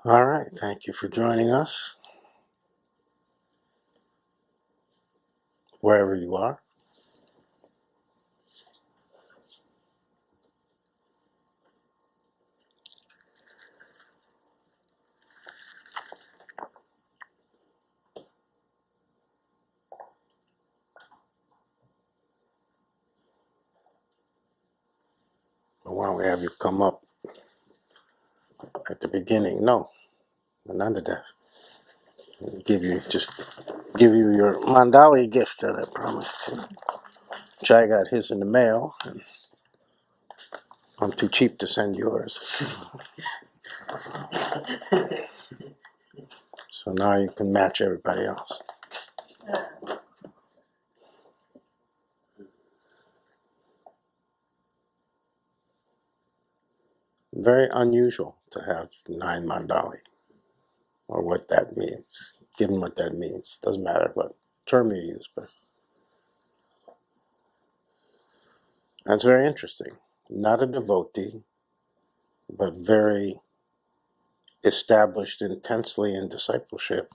All right, thank you for joining us, wherever you are. Why don't we have you come up at the beginning? No, none of that. Give you your mandali gift that I promised. Jai got his in the mail. And I'm too cheap to send yours. So now you can match everybody else. Very unusual to have 9 mandali, or what that means. Given what that means, doesn't matter what term you use, but that's very interesting. Not a devotee, but very established intensely in discipleship.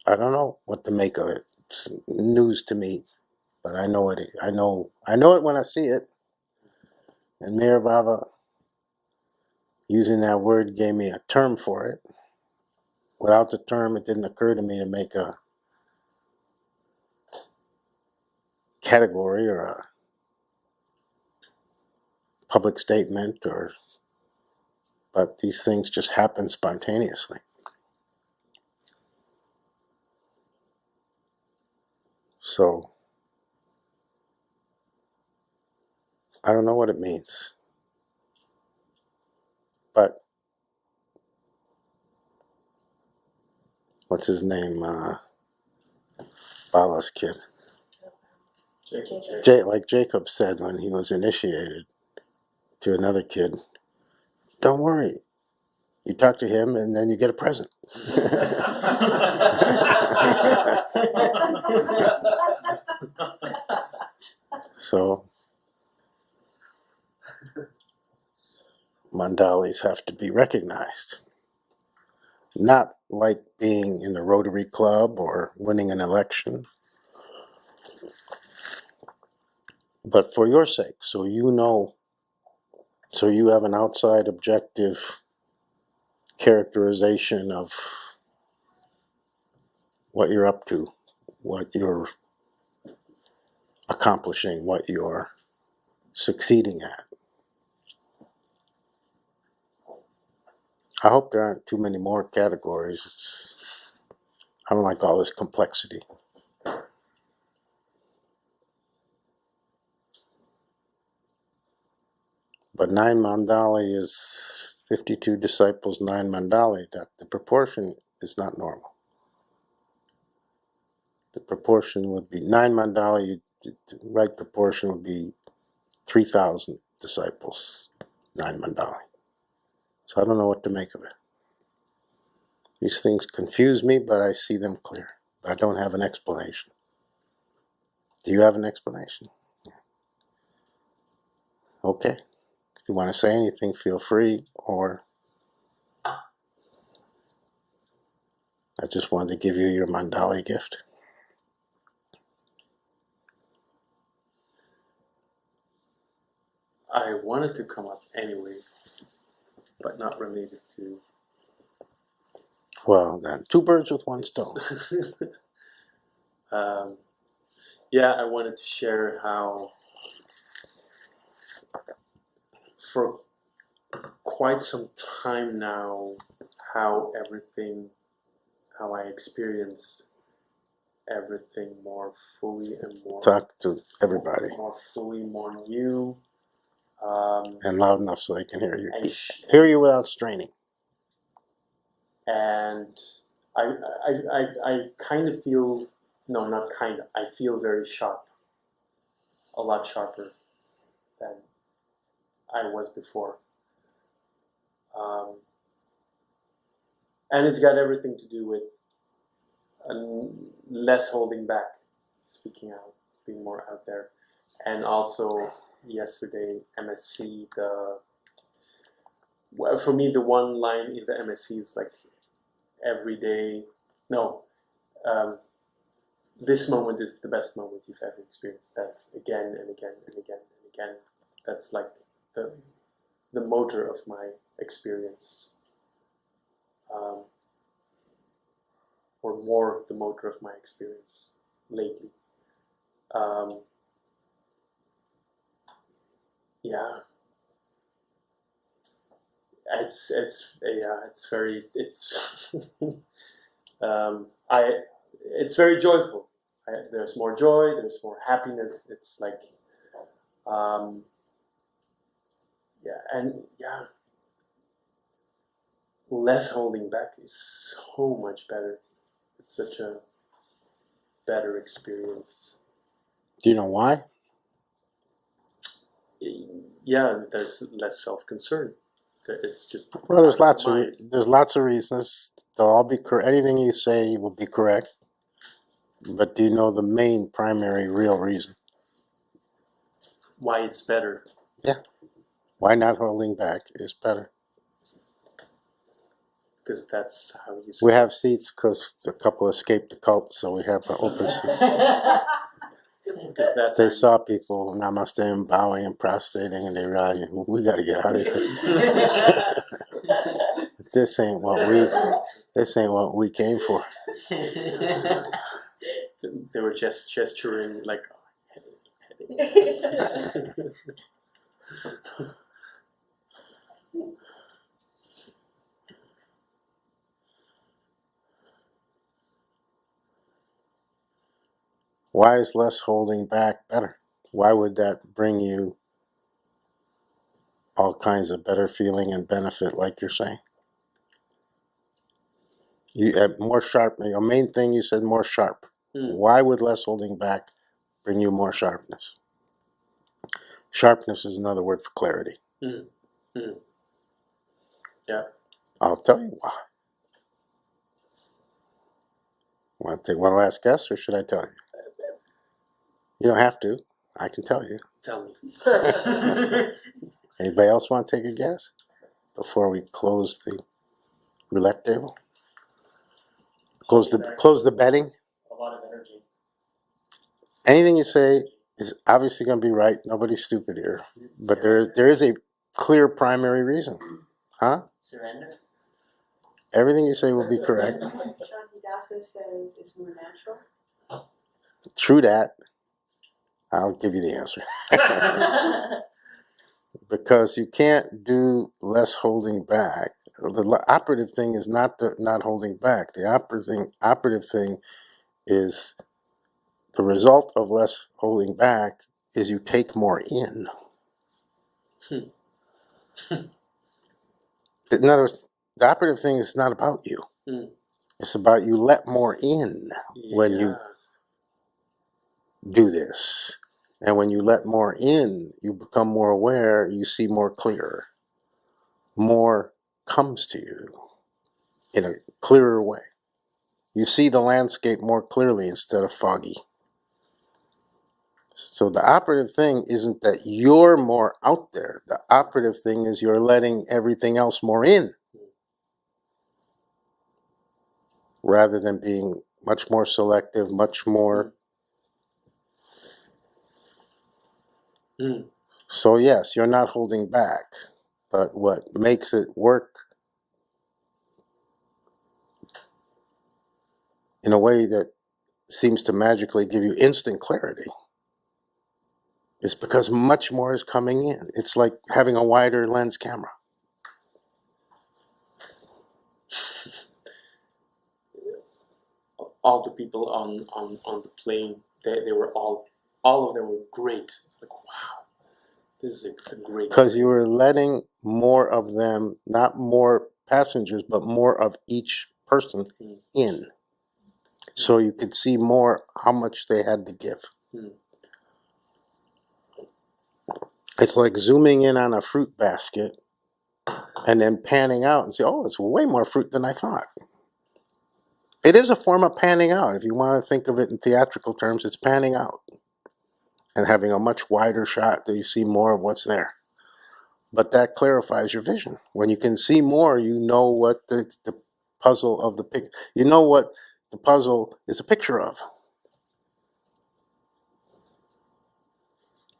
I don't know what to make of it. It's news to me, but I know it. I know it when I see it. And Meher Baba, using that word, gave me a term for it. Without the term, it didn't occur to me to make a category or a public statement, but these things just happen spontaneously. So I don't know what it means, but what's his name? Baba's kid. Like Jacob said when he was initiated to another kid, don't worry, you talk to him and then you get a present. So mandalis have to be recognized. Not like being in the Rotary Club or winning an election, but for your sake, so you know, so you have an outside objective characterization of what you're up to, what you're accomplishing, what you're succeeding at. I hope there aren't too many more categories. I don't like all this complexity. But 9 mandali is 52 disciples, 9 mandali. That the proportion is not normal. The proportion would be 9 mandali. The right proportion would be 3,000 disciples, 9 mandali. So I don't know what to make of it. These things confuse me, but I see them clear. I don't have an explanation. Do you have an explanation? Okay. If you want to say anything, feel free, or I just wanted to give you your mandali gift. I wanted to come up anyway, but not related to... Well, then, 2 birds with 1 stone. Yeah, I wanted to share how for quite some time now, how I experience everything more fully and more... Talk to everybody. More fully, more new. And loud enough so they can hear you. Hear you without straining. And I kind of feel... No, not kind of. I feel very sharp. A lot sharper than I was before. And it's got everything to do with less holding back, speaking out, being more out there. And also, yesterday, MSC, well, for me, the one line in the MSC is like every day. No, this moment is the best moment you've ever experienced. That's again and again and again and again. That's like the motor of my experience, or more the motor of my experience lately. Yeah, it's very it's very joyful. There's more joy. There's more happiness. It's like less holding back is so much better. It's such a better experience. Do you know why? Yeah, there's less self-concern. It's just Well, there's out of mind. there's lots of reasons. They'll all be correct. Anything you say will be correct. But do you know the main, primary, real reason? Why it's better. Yeah. Why not holding back is better. Because that's how you. We have seats because a couple escaped the cult, so we have an open seat. Because that's They saw people namaste and bowing and prostrating, and they realized we got to get out of here. This ain't what we came for. They were just gesturing like. Why is less holding back better? Why would that bring you all kinds of better feeling and benefit, like you're saying? You have more sharp. Your main thing you said more sharp. Why would less holding back bring you more sharpness? Sharpness is another word for clarity. Yeah. I'll tell you why. Want to take one last guess, or should I tell you? You don't have to. I can tell you. Tell me. Anybody else want to take a guess before we close the roulette table? Close the betting. A lot of energy. Anything you say is obviously going to be right. Nobody's stupid here, but there is a clear primary reason, huh? Surrender. Everything you say will be correct. Shantidasa says it's more natural. True that. I'll give you the answer. Because you can't do less holding back. The operative thing is not holding back. The operative thing is the result of less holding back is you take more in. In other words, the operative thing is not about you. It's about you let more in when you do this. And when you let more in, you become more aware, you see more clear. More comes to you in a clearer way. You see the landscape more clearly instead of foggy. So the operative thing isn't that you're more out there. The operative thing is you're letting everything else more in, rather than being much more selective, much more. So yes, you're not holding back, but what makes it work in a way that seems to magically give you instant clarity is because much more is coming in. It's like having a wider lens camera. All the people on the plane, they were all of them were great. It's like, wow, this is a great. Because you were letting more of them, not more passengers, but more of each person in. So you could see more how much they had to give. It's like zooming in on a fruit basket and then panning out and say, oh, it's way more fruit than I thought. It is a form of panning out. If you want to think of it in theatrical terms, it's panning out and having a much wider shot that you see more of what's there. But that clarifies your vision. When you can see more, you know what the puzzle of the pic. You know what the puzzle is a picture of.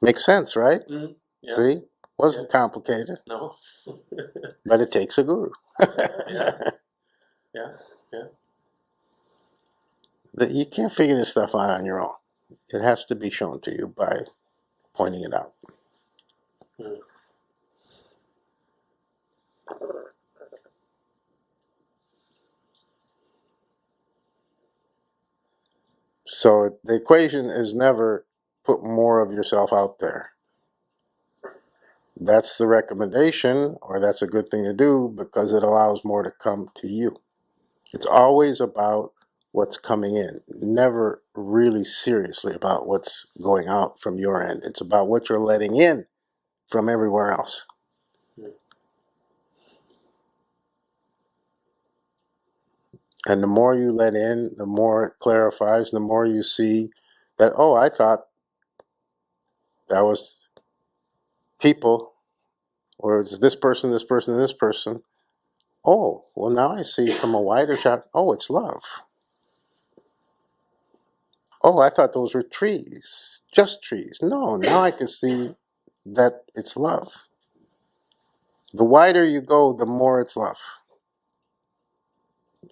Makes sense, right? Mm, yeah. See? Wasn't complicated, No. but it takes a guru. Yeah. Yeah. You can't figure this stuff out on your own. It has to be shown to you by pointing it out. Mm. So the equation is never put more of yourself out there. That's the recommendation, or that's a good thing to do because it allows more to come to you. It's always about what's coming in, never really seriously about what's going out from your end. It's about what you're letting in from everywhere else. And the more you let in, the more it clarifies, the more you see that, oh, I thought that was people, or it's this person, this person, this person. Oh, well, now I see from a wider shot, oh, it's love. Oh, I thought those were trees, just trees. No, now I can see that it's love. The wider you go, the more it's love.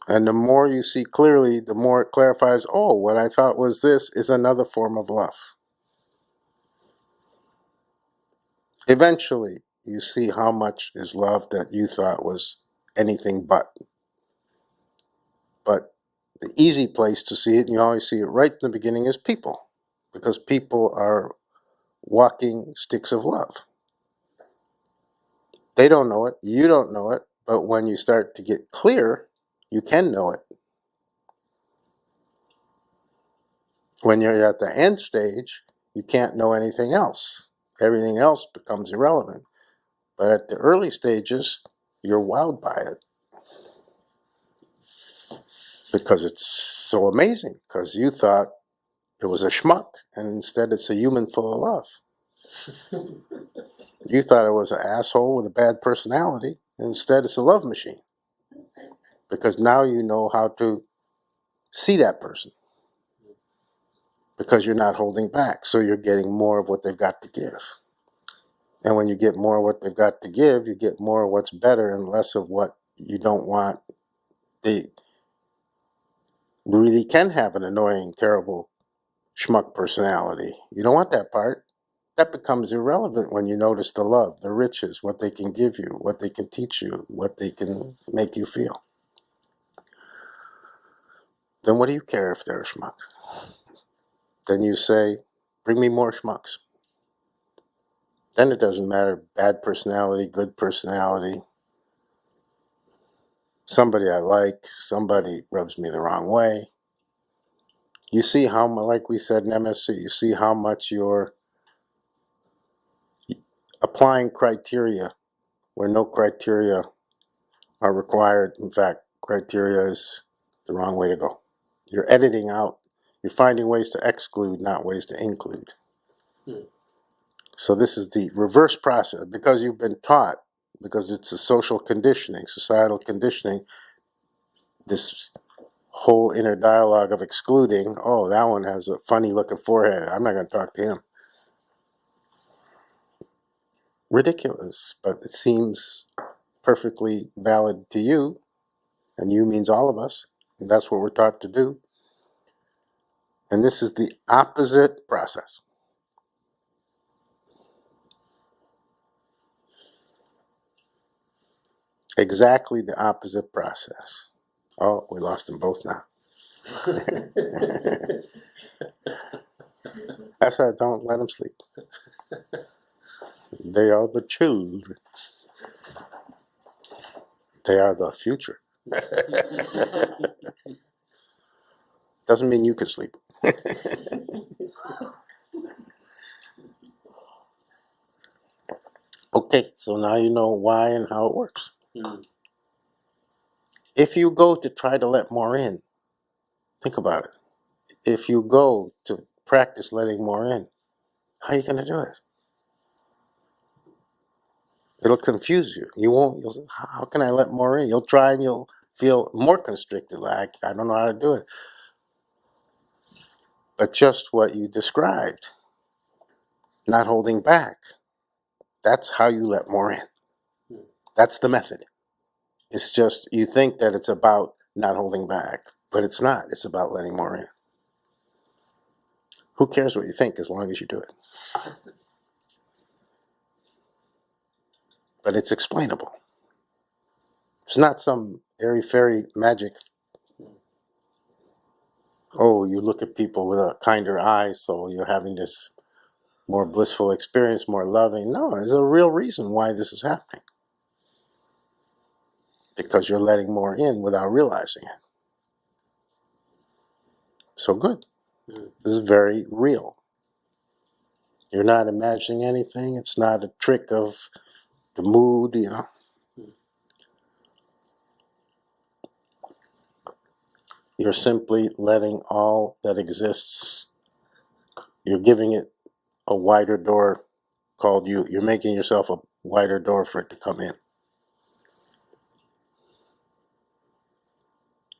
And the more you see clearly, the more it clarifies, oh, what I thought was this is another form of love. Eventually, you see how much is love that you thought was anything but. But the easy place to see it, and you always see it right in the beginning, is people. Because people are walking sticks of love. They don't know it, you don't know it, but when you start to get clear, you can know it. When you're at the end stage, you can't know anything else. Everything else becomes irrelevant. But at the early stages, you're wowed by it. Because it's so amazing. Because you thought it was a schmuck, and instead it's a human full of love. You thought it was an asshole with a bad personality, and instead it's a love machine. Because now you know how to see that person. Because you're not holding back, so you're getting more of what they've got to give. And when you get more of what they've got to give, you get more of what's better and less of what you don't want. They really can have an annoying, terrible schmuck personality. You don't want that part. That becomes irrelevant when you notice the love, the riches, what they can give you, what they can teach you, what they can make you feel. Then what do you care if they're a schmuck? Then you say, bring me more schmucks. Then it doesn't matter, bad personality, good personality. Somebody I like, somebody rubs me the wrong way. You see how, like we said in MSC, you see how much you're applying criteria where no criteria are required. In fact, criteria is the wrong way to go. You're editing out, you're finding ways to exclude, not ways to include. So this is the reverse process, because you've been taught, because it's a social conditioning, societal conditioning, this whole inner dialogue of excluding, oh, that one has a funny looking forehead, I'm not going to talk to him. Ridiculous, but it seems perfectly valid to you, and you means all of us, and that's what we're taught to do. And this is the opposite process. Exactly the opposite process. Oh, we lost them both now. That's why I don't let them sleep. They are the children. They are the future. Doesn't mean you can sleep. Okay, so now you know why and how it works. If you go to try to let more in, think about it. If you go to practice letting more in, how are you going to do it? It'll confuse you. You won't. You'll say, how can I let more in? You'll try and you'll feel more constricted. Like I don't know how to do it. But just what you described, not holding back. That's how you let more in. That's the method. It's just you think that it's about not holding back, but it's not. It's about letting more in. Who cares what you think as long as you do it? But it's explainable. It's not some airy-fairy magic. Oh, you look at people with a kinder eye, so you're having this more blissful experience, more loving. No, there's a real reason why this is happening. Because you're letting more in without realizing it. So good. This is very real. You're not imagining anything. It's not a trick of the mood, you know. You're simply letting all that exists, you're giving it a wider door called you. You're making yourself a wider door for it to come in.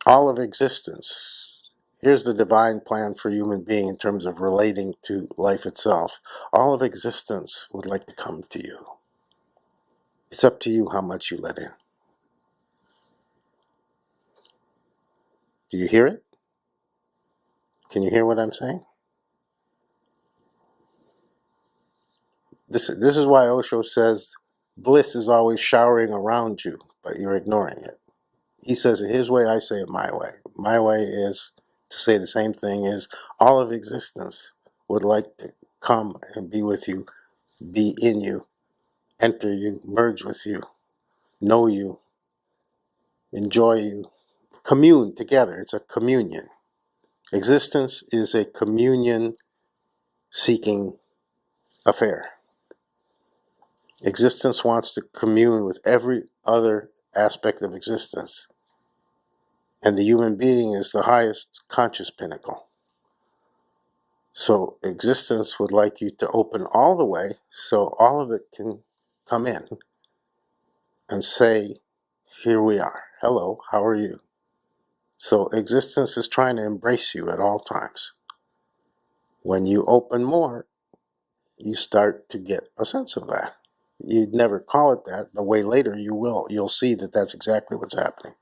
All of existence. Here's the divine plan for human being in terms of relating to life itself. All of existence would like to come to you. It's up to you how much you let in. Do you hear it? Can you hear what I'm saying? This is why Osho says bliss is always showering around you, but you're ignoring it. He says it his way, I say it my way. My way is to say the same thing is all of existence would like to come and be with you, be in you, enter you, merge with you, know you, enjoy you, commune together. It's a communion. Existence is a communion-seeking affair. Existence wants to commune with every other aspect of existence. And the human being is the highest conscious pinnacle. So existence would like you to open all the way so all of it can come in and say, here we are. Hello, how are you? So existence is trying to embrace you at all times. When you open more, you start to get a sense of that. You'd never call it that, but way later you will. You'll see that that's exactly what's happening.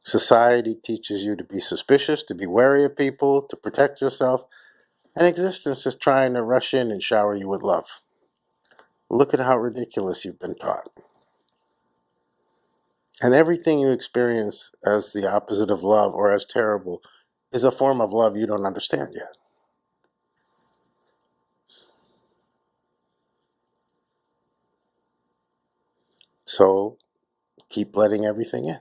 Society teaches you to be suspicious, to be wary of people, to protect yourself, and existence is trying to rush in and shower you with love. Look at how ridiculous you've been taught. And everything you experience as the opposite of love or as terrible is a form of love you don't understand yet. So keep letting everything in.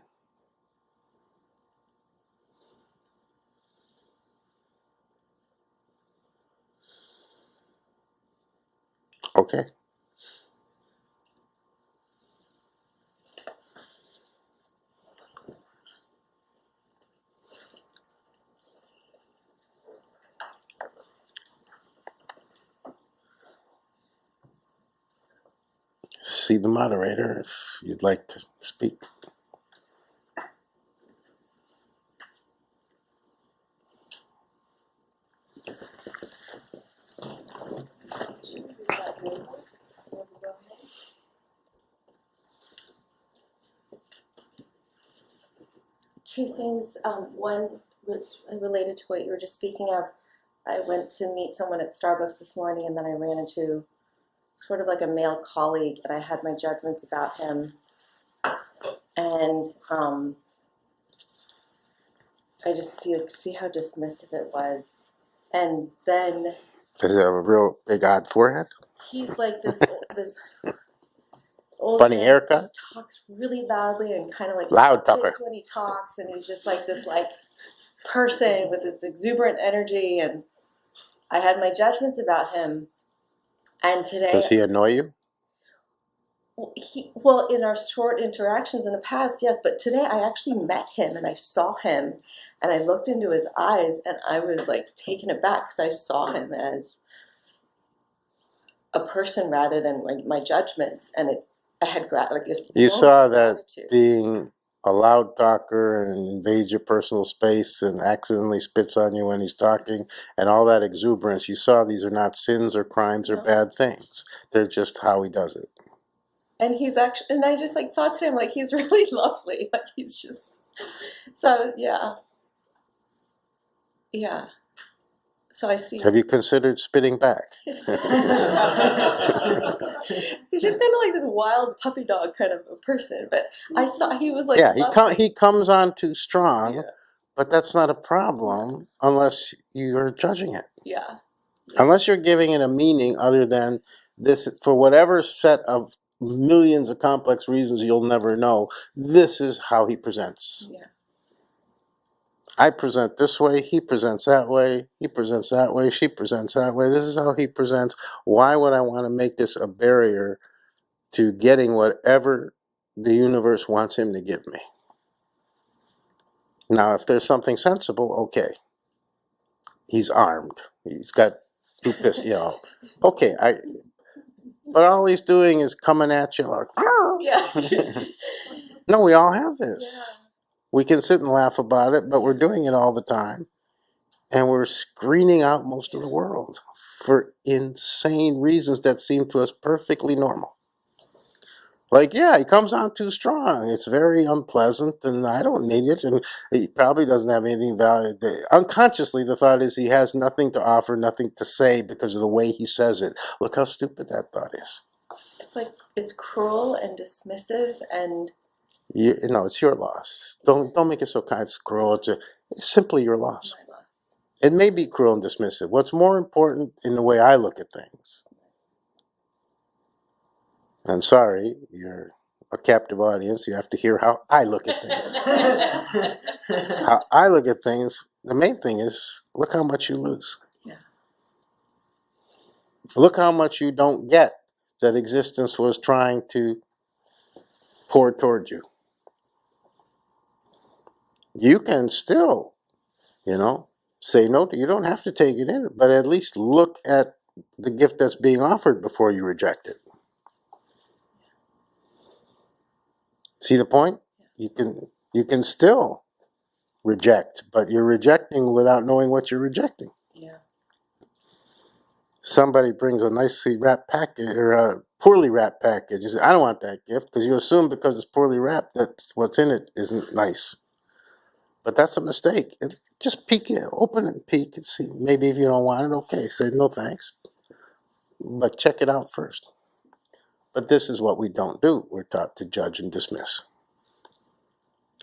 Okay. See the moderator if you'd like to speak. Two things. One was related to what you were just speaking of. I went to meet someone at Starbucks this morning, and then I ran into sort of like a male colleague, and I had my judgments about him. And I just see how dismissive it was. And then Does he have a real big odd forehead? he's like this old Funny man who haircut? just talks really loudly and kind of like Loud talker. spits when he talks, and he's just like this person with this exuberant energy. And I had my judgments about him. And today, Does he annoy you? well, in our short interactions in the past, yes, but today I actually met him and I saw him and I looked into his eyes and I was like taken aback because I saw him as a person rather than my judgments, and I had like this. You saw that gratitude. being a loud talker and invades your personal space and accidentally spits on you when he's talking and all that exuberance. You saw these are not sins or crimes or No. bad things. They're just how he does it. And he's actually, and I just like thought to him, like, he's really lovely. Like, he's just, so yeah. Yeah. So I see. Have you considered spitting back? He's just kind of like this wild puppy dog kind of a person, but I saw he was like, Yeah, lovely. he comes on too strong, Yeah. but that's not a problem unless you're judging it. Yeah. Unless you're giving it a meaning other than this, for whatever set of millions of complex reasons you'll never know, this is how he presents. Yeah. I present this way, he presents that way, he presents that way, she presents that way. This is how he presents. Why would I want to make this a barrier to getting whatever the universe wants him to give me? Now, if there's something sensible, okay. He's armed. He's got two pistols, Okay, but all he's doing is coming at you like, Yeah. no, we all have this. Yeah. We can sit and laugh about it, but we're doing it all the time. And we're screening out most of the world for insane reasons that seem to us perfectly normal. Like, yeah, he comes on too strong. It's very unpleasant, and I don't need it. And he probably doesn't have anything valuable. Unconsciously, the thought is he has nothing to offer, nothing to say because of the way he says it. Look how stupid that thought is. It's like, it's cruel and dismissive, and It's your loss. Don't make it so kind. It's cruel. It's simply your loss. my loss. It may be cruel and dismissive. What's more important in the way I look at things, I'm sorry, you're a captive audience. You have to hear how I look at things. How I look at things, the main thing is, look how much you lose. Yeah. Look how much you don't get that existence was trying to pour towards you. You can still, say no to. You don't have to take it in, but at least look at the gift that's being offered before you reject it. See the point? You can still reject, but you're rejecting without knowing what you're rejecting. Yeah. Somebody brings a nicely wrapped package or a poorly wrapped package. You say, I don't want that gift, because you assume because it's poorly wrapped that what's in it isn't nice. But that's a mistake. Just peek it, open it and peek and see. Maybe if you don't want it, okay, say no thanks. But check it out first. But this is what we don't do. We're taught to judge and dismiss.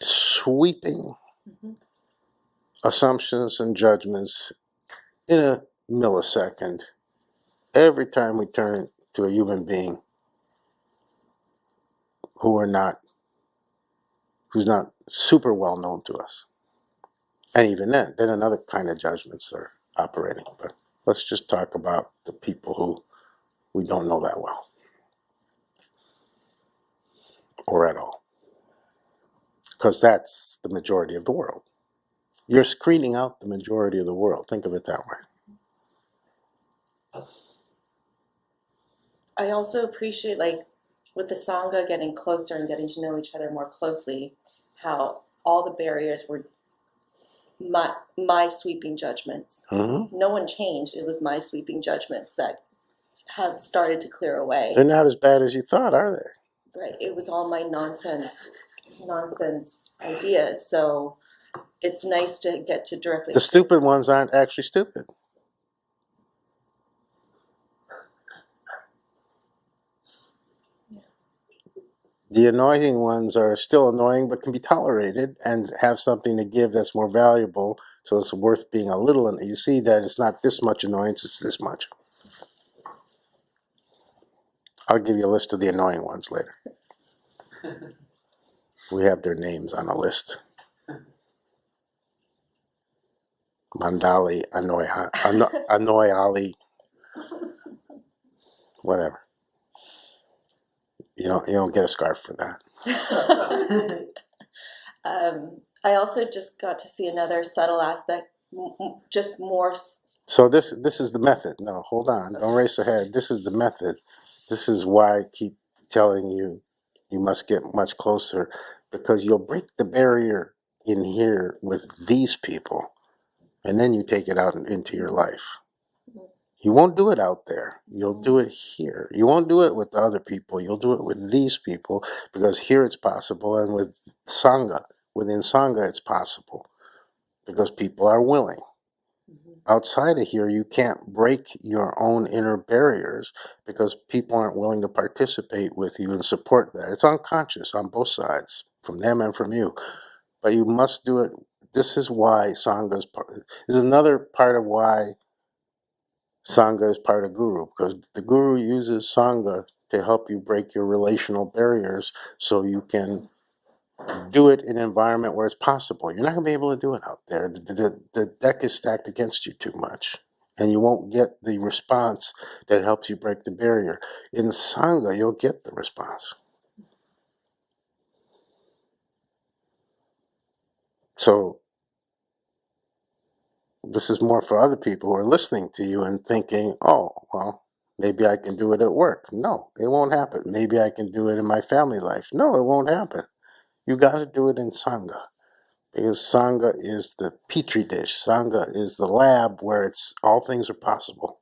Sweeping assumptions and judgments in a millisecond every time we turn to a human being who's not super well known to us. And even then another kind of judgments are operating. But let's just talk about the people who we don't know that well, or at all. Because that's the majority of the world. You're screening out the majority of the world. Think of it that way. I also appreciate, like, with the Sangha getting closer and getting to know each other more closely, how all the barriers were my sweeping judgments. Mm-hmm. No one changed. It was my sweeping judgments that have started to clear away. They're not as bad as you thought, are they? Right. It was all my nonsense ideas. So it's nice to get to directly. The stupid ones aren't actually stupid. The annoying ones are still annoying but can be tolerated and have something to give that's more valuable, so it's worth being a little. You see that it's not this much annoyance, it's this much. I'll give you a list of the annoying ones later. We have their names on a list. Mandali, Annoyali, whatever. You don't get a scarf for that. I also just got to see another subtle aspect just more. So this is the method. No, hold on. Don't race ahead. This is the method. This is why I keep telling you you must get much closer, because you'll break the barrier in here with these people, and then you take it out into your life. You won't do it out there. You'll do it here. You won't do it with the other people. You'll do it with these people, because here it's possible, and with Sangha, within Sangha it's possible, because people are willing. Outside of here, you can't break your own inner barriers because people aren't willing to participate with you and support that. It's unconscious on both sides, from them and from you. But you must do it. This is why Sangha is another part of why Sangha is part of Guru, because the Guru uses Sangha to help you break your relational barriers so you can do it in an environment where it's possible. You're not going to be able to do it out there. The deck is stacked against you too much, and you won't get the response that helps you break the barrier. In Sangha, you'll get the response. So this is more for other people who are listening to you and thinking, oh, well, maybe I can do it at work. No, it won't happen. Maybe I can do it in my family life. No, it won't happen. You got to do it in Sangha. Because Sangha is the petri dish. Sangha is the lab where it's all things are possible.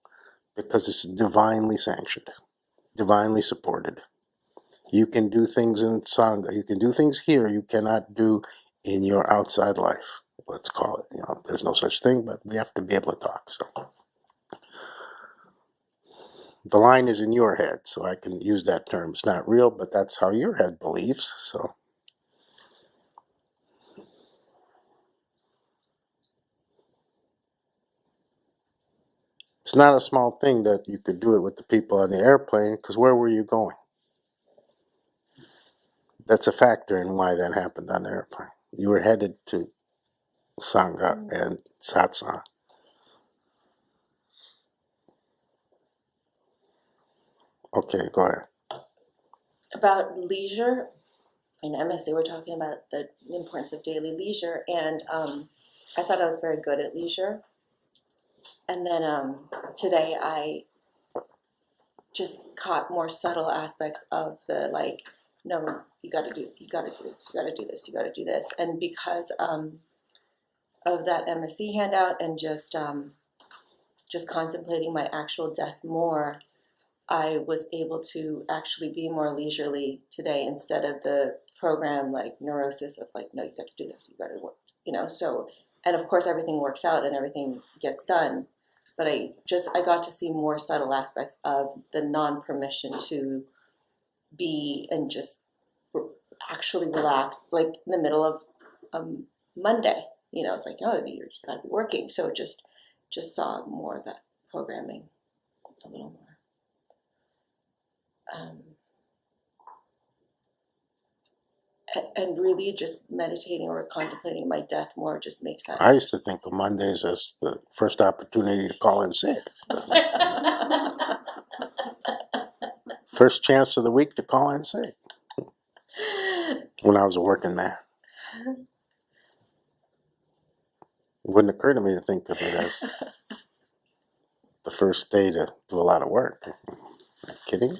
Because it's divinely sanctioned, divinely supported. You can do things in Sangha. You can do things here you cannot do in your outside life. Let's call it. There's no such thing, but we have to be able to talk. So the line is in your head, so I can use that term. It's not real, but that's how your head believes. So. It's not a small thing that you could do it with the people on the airplane, because where were you going? That's a factor in why that happened on the airplane. You were headed to Sangha and Satsang. Okay, go ahead. About leisure, in MSA we're talking about the importance of daily leisure, and I thought I was very good at leisure. And then today I just caught more subtle aspects of the, like, no, you got to do this, you got to do this, you got to do this. And because of that MSc handout and just contemplating my actual death more, I was able to actually be more leisurely today, instead of the program like neurosis of like, no, you got to do this, you got to work, so, and of course everything works out and everything gets done, but I got to see more subtle aspects of the non-permission to be and just actually relax, like in the middle of Monday, it's like, oh, you got to be working. So it just saw more of that programming a little more. And really just meditating or contemplating my death more just makes that. I used to think of Mondays as the first opportunity to call in sick. First chance of the week to call in sick. When I was a working man. It wouldn't occur to me to think of it as the first day to do a lot of work. Are you kidding me?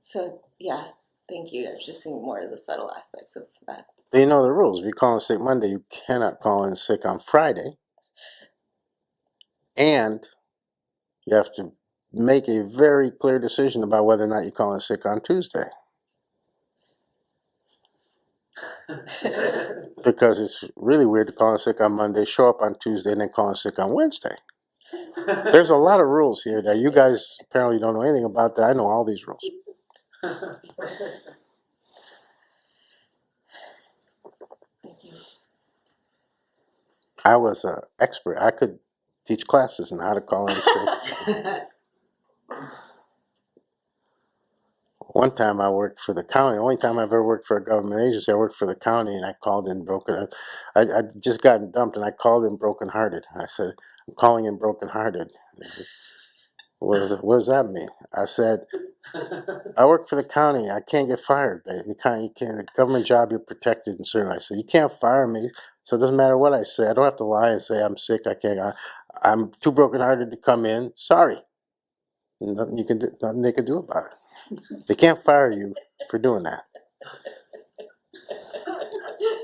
So, yeah, thank you. I was just seeing more of the subtle aspects of that. But you know the rules. If you call in sick Monday, you cannot call in sick on Friday. And you have to make a very clear decision about whether or not you call in sick on Tuesday. Because it's really weird to call in sick on Monday, show up on Tuesday, and then call in sick on Wednesday. There's a lot of rules here that you guys apparently don't know anything about. That I know all these rules. Thank you. I was an expert. I could teach classes on how to call in sick. One time I worked for the county. The only time I've ever worked for a government agency, I worked for the county, and I called in broken. I just gotten dumped, and I called in brokenhearted. I said, I'm calling in brokenhearted. What does that mean? I said, I work for the county. I can't get fired, babe. You can't, a government job, you're protected and certain. I said, you can't fire me. So it doesn't matter what I say. I don't have to lie and say I'm sick. I can't. I'm too brokenhearted to come in. Sorry. Nothing you can do. Nothing they can do about it. They can't fire you for doing that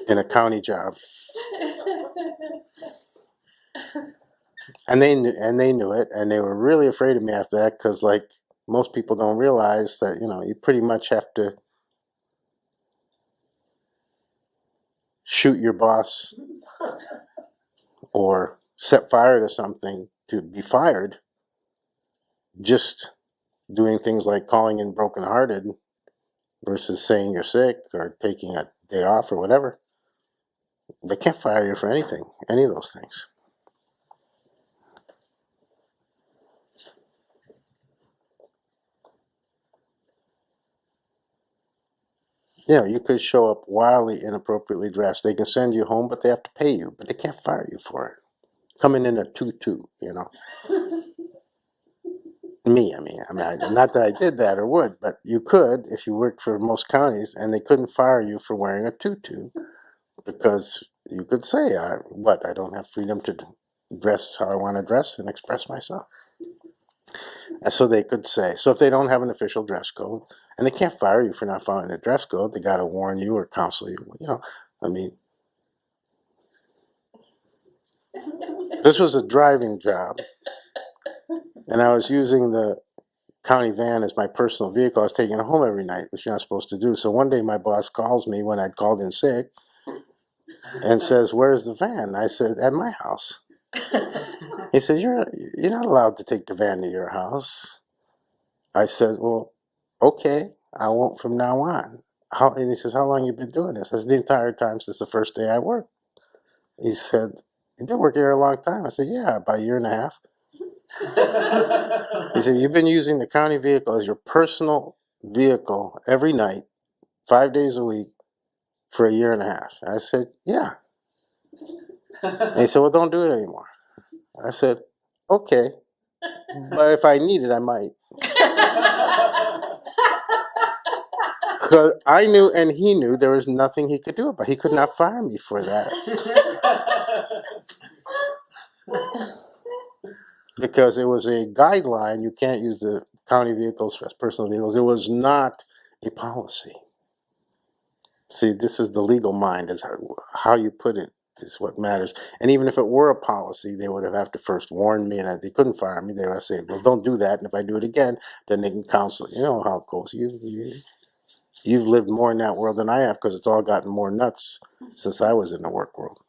in a county job. And they knew it, and they were really afraid of me after that, because like most people don't realize that, you know, you pretty much have to shoot your boss or set fire to something to be fired. Just doing things like calling in brokenhearted versus saying you're sick or taking a day off or whatever. They can't fire you for anything, any of those things. Yeah, you could show up wildly inappropriately dressed. They can send you home, but they have to pay you. But they can't fire you for it. Coming in a tutu, you know. I mean, not that I did that or would, but you could if you worked for most counties, and they couldn't fire you for wearing a tutu, because you could say, I don't have freedom to dress how I want to dress and express myself. And so they could say, so if they don't have an official dress code, and they can't fire you for not following the dress code, they got to warn you or counsel you, you know. I mean, this was a driving job, and I was using the county van as my personal vehicle. I was taking it home every night, which you're not supposed to do. So one day my boss calls me when I'd called in sick and says, "Where's the van?" I said, "At my house." He said, "You're not allowed to take the van to your house." I said, "Well, okay, I won't from now on." And he says, "How long you been doing this?" I said, "The entire time since the first day I worked." He said, "You've been working here a long time." I said, "Yeah, about a year and a half." He said, "You've been using the county vehicle as your personal vehicle every night, 5 days a week, for a year and a half." I said, "Yeah." And he said, "Well, don't do it anymore." I said, "Okay, but if I need it, I might." Because I knew and he knew there was nothing he could do about it. He could not fire me for that. Because it was a guideline. You can't use the county vehicles as personal vehicles. It was not a policy. See, this is the legal mind, is how you put it is what matters. And even if it were a policy, they would have to first warn me, and they couldn't fire me. They would have to say, "Well, don't do that, and if I do it again, then they can counsel." You know how it goes. You've lived more in that world than I have, because it's all gotten more nuts since I was in the work world.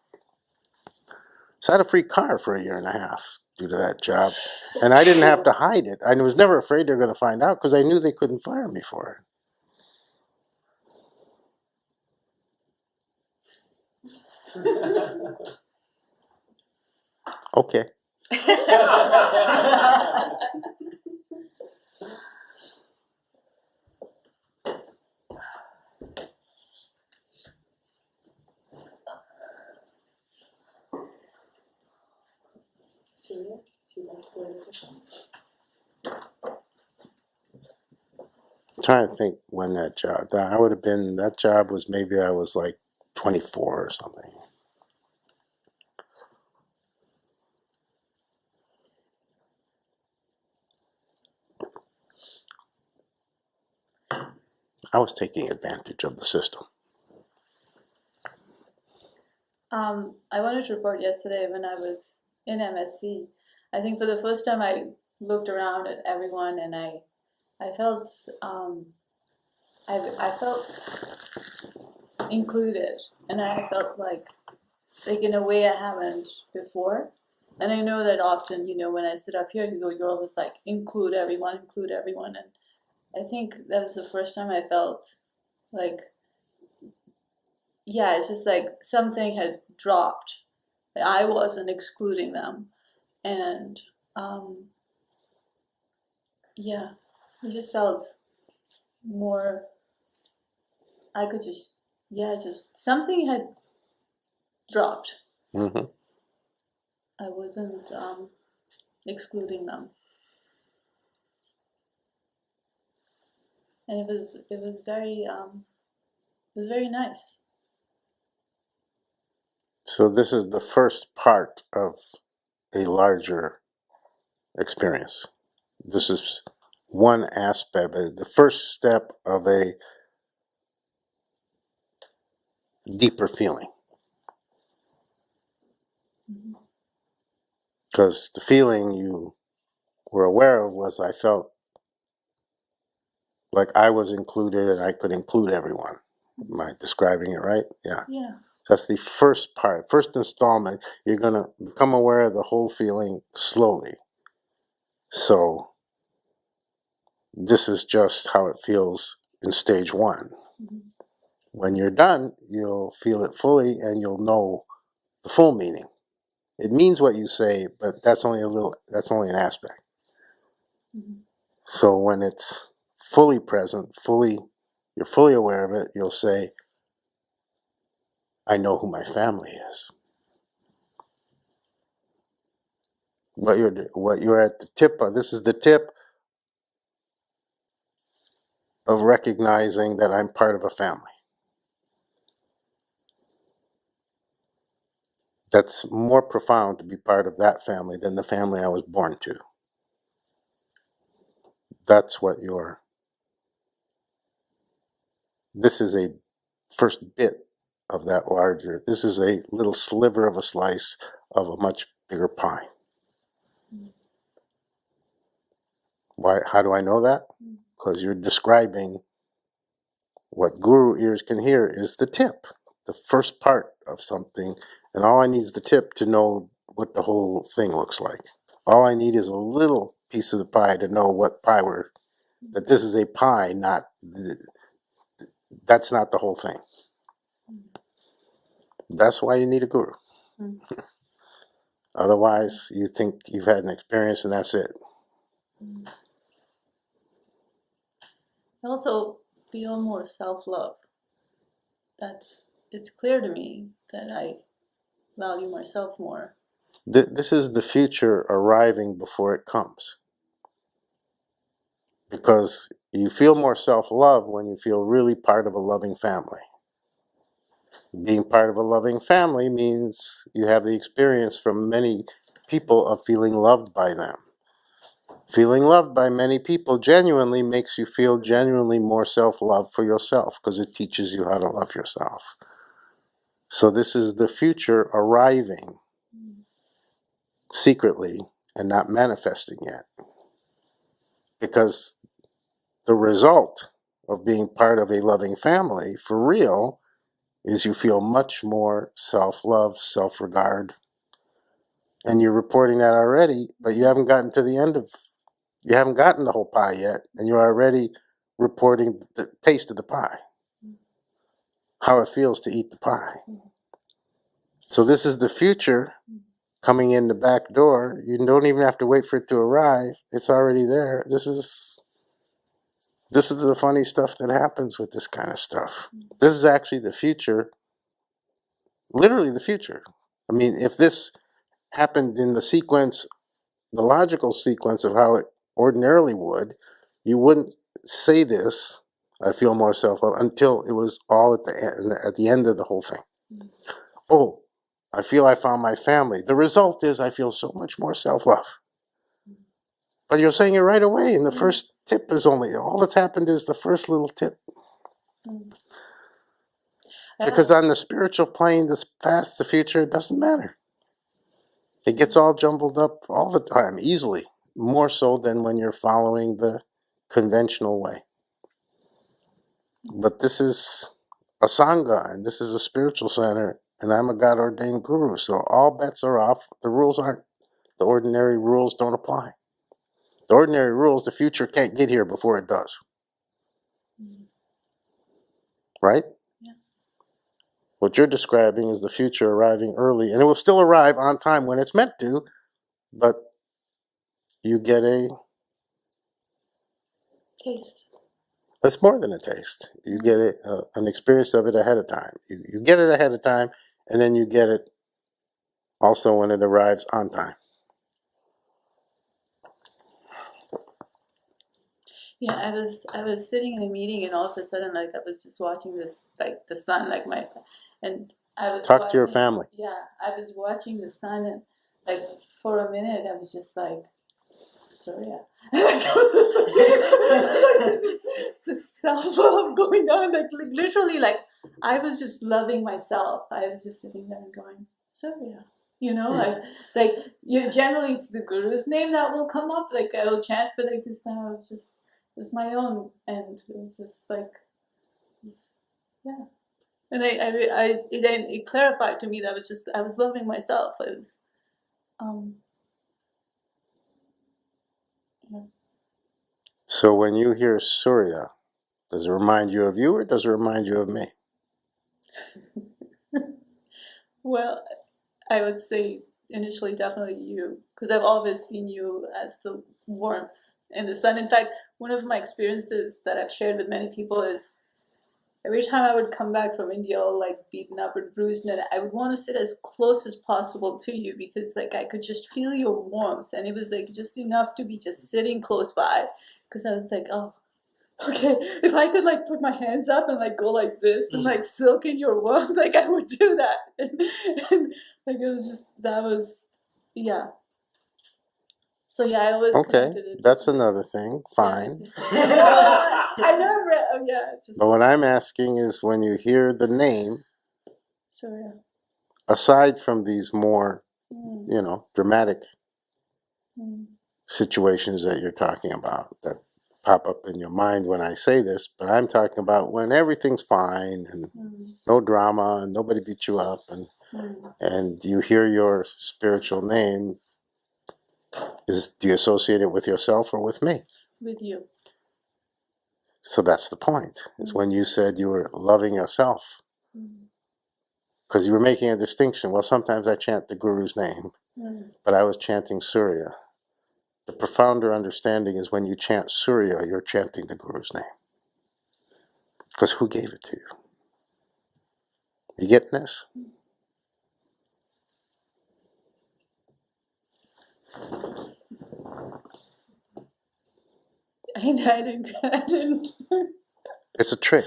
So I had a free car for a year and a half due to that job, and I didn't have to hide it. I was never afraid they were going to find out, because I knew they couldn't fire me for it. Okay. Celia, if you'd like to go to the question. I'm trying to think when that job, that job was, maybe I was like 24 or something. I was taking advantage of the system. I wanted to report yesterday when I was in MSc. I think for the first time I looked around at everyone, and I felt I felt included, and I felt like in a way I haven't before. And I know that often, when I sit up here, you're always like, include everyone, and I think that was the first time I felt like, yeah, it's just like something had dropped. I wasn't excluding them, and yeah, it just felt more. I could just something had dropped. Mm-hmm. I wasn't excluding them. and it was very nice. So this is the first part of a larger experience. This is one aspect, the first step of a deeper feeling. Because the feeling you were aware of was I felt like I was included and I could include everyone. Am I describing it right? Yeah. Yeah. That's the first part, first installment. You're going to become aware of the whole feeling slowly. So this is just how it feels in stage one. Mm-hmm. When you're done, you'll feel it fully and you'll know the full meaning. It means what you say, but that's only an aspect. Mm-hmm. So when it's fully present, you're fully aware of it, you'll say, I know who my family is. What you're at the tip of, this is the tip of recognizing that I'm part of a family. That's more profound to be part of that family than the family I was born to. That's what this is a first bit of that larger, this is a little sliver of a slice of a much bigger pie. Why? How do I know that? Because you're describing what guru ears can hear is the tip, the first part of something, and all I need is the tip to know what the whole thing looks like. All I need is a little piece of the pie to know what pie that this is a pie, that's not the whole thing. That's why you need a guru. Mm. Otherwise, you think you've had an experience and that's it. I also feel more self-love. It's clear to me that I value myself more. This is the future arriving before it comes. Because you feel more self-love when you feel really part of a loving family. Being part of a loving family means you have the experience from many people of feeling loved by them. Feeling loved by many people genuinely makes you feel genuinely more self-love for yourself because it teaches you how to love yourself. So this is the future arriving secretly and not manifesting yet. Because the result of being part of a loving family for real is you feel much more self-love, self-regard. And you're reporting that already, but you haven't gotten the whole pie yet, and you're already reporting the taste of the pie, how it feels to eat the pie. So this is the future coming in the back door. You don't even have to wait for it to arrive. It's already there. This is the funny stuff that happens with this kind of stuff. This is actually the future, literally the future. I mean, if this happened in the logical sequence of how it ordinarily would, you wouldn't say this, I feel more self-love, until it was all at the end of the whole thing. Oh, I feel I found my family. The result is I feel so much more self-love. But you're saying it right away, and the first tip is all that's happened is the first little tip. Because on the spiritual plane, the past, the future, it doesn't matter. It gets all jumbled up all the time, easily. More so than when you're following the conventional way. But this is a Sangha, and this is a spiritual center, and I'm a God-ordained guru, so all bets are off. The ordinary rules don't apply. The ordinary rules, the future can't get here before it does. Right? Yeah. What you're describing is the future arriving early, and it will still arrive on time when it's meant to, but you get Taste. it's more than a taste. You get an experience of it ahead of time. You get it ahead of time, and then you get it also when it arrives on time. Yeah, I was sitting in a meeting and all of a sudden like I was just watching this like the sun like my and I was Talk to your watching, family. yeah, I was watching the sun and like for a minute I was just like, Surya. This self-love going on like literally like I was just loving myself. I was just sitting there and going, Surya. You know, like you generally it's the guru's name that will come up, like I will chant, but like this time I was just it was my own, and it was just like, this, yeah. And it clarified to me that I was loving myself. I was, yeah. So when you hear Surya, does it remind you of you or does it remind you of me? Well, I would say initially definitely you, because I've always seen you as the warmth in the sun. In fact, one of my experiences that I've shared with many people is every time I would come back from India all like beaten up and bruised, and I would want to sit as close as possible to you because like I could just feel your warmth, and it was like just enough to be just sitting close by, because I was like, oh, okay, if I could like put my hands up and like go like this and like soak in your warmth, like I would do that. And like it was just that was, yeah. So yeah, I always Okay, connected it. that's another thing. Fine. I never read. Oh yeah, it's just But what I'm asking is when you hear the name, so yeah. aside from these more, Mm, dramatic mm, situations that you're talking about that pop up in your mind when I say this, but I'm talking about when everything's fine and mm, no drama and nobody beat you up mm. and you hear your spiritual name, do you associate it with yourself or with me? With you. So that's the point, is when you said you were loving yourself, Mm, because you were making a distinction. Well, sometimes I chant the Guru's name, mm, but I was chanting Surya. The profounder understanding is when you chant Surya, you're chanting the Guru's name. Because who gave it to you? You getting this? I didn't. It's a trick.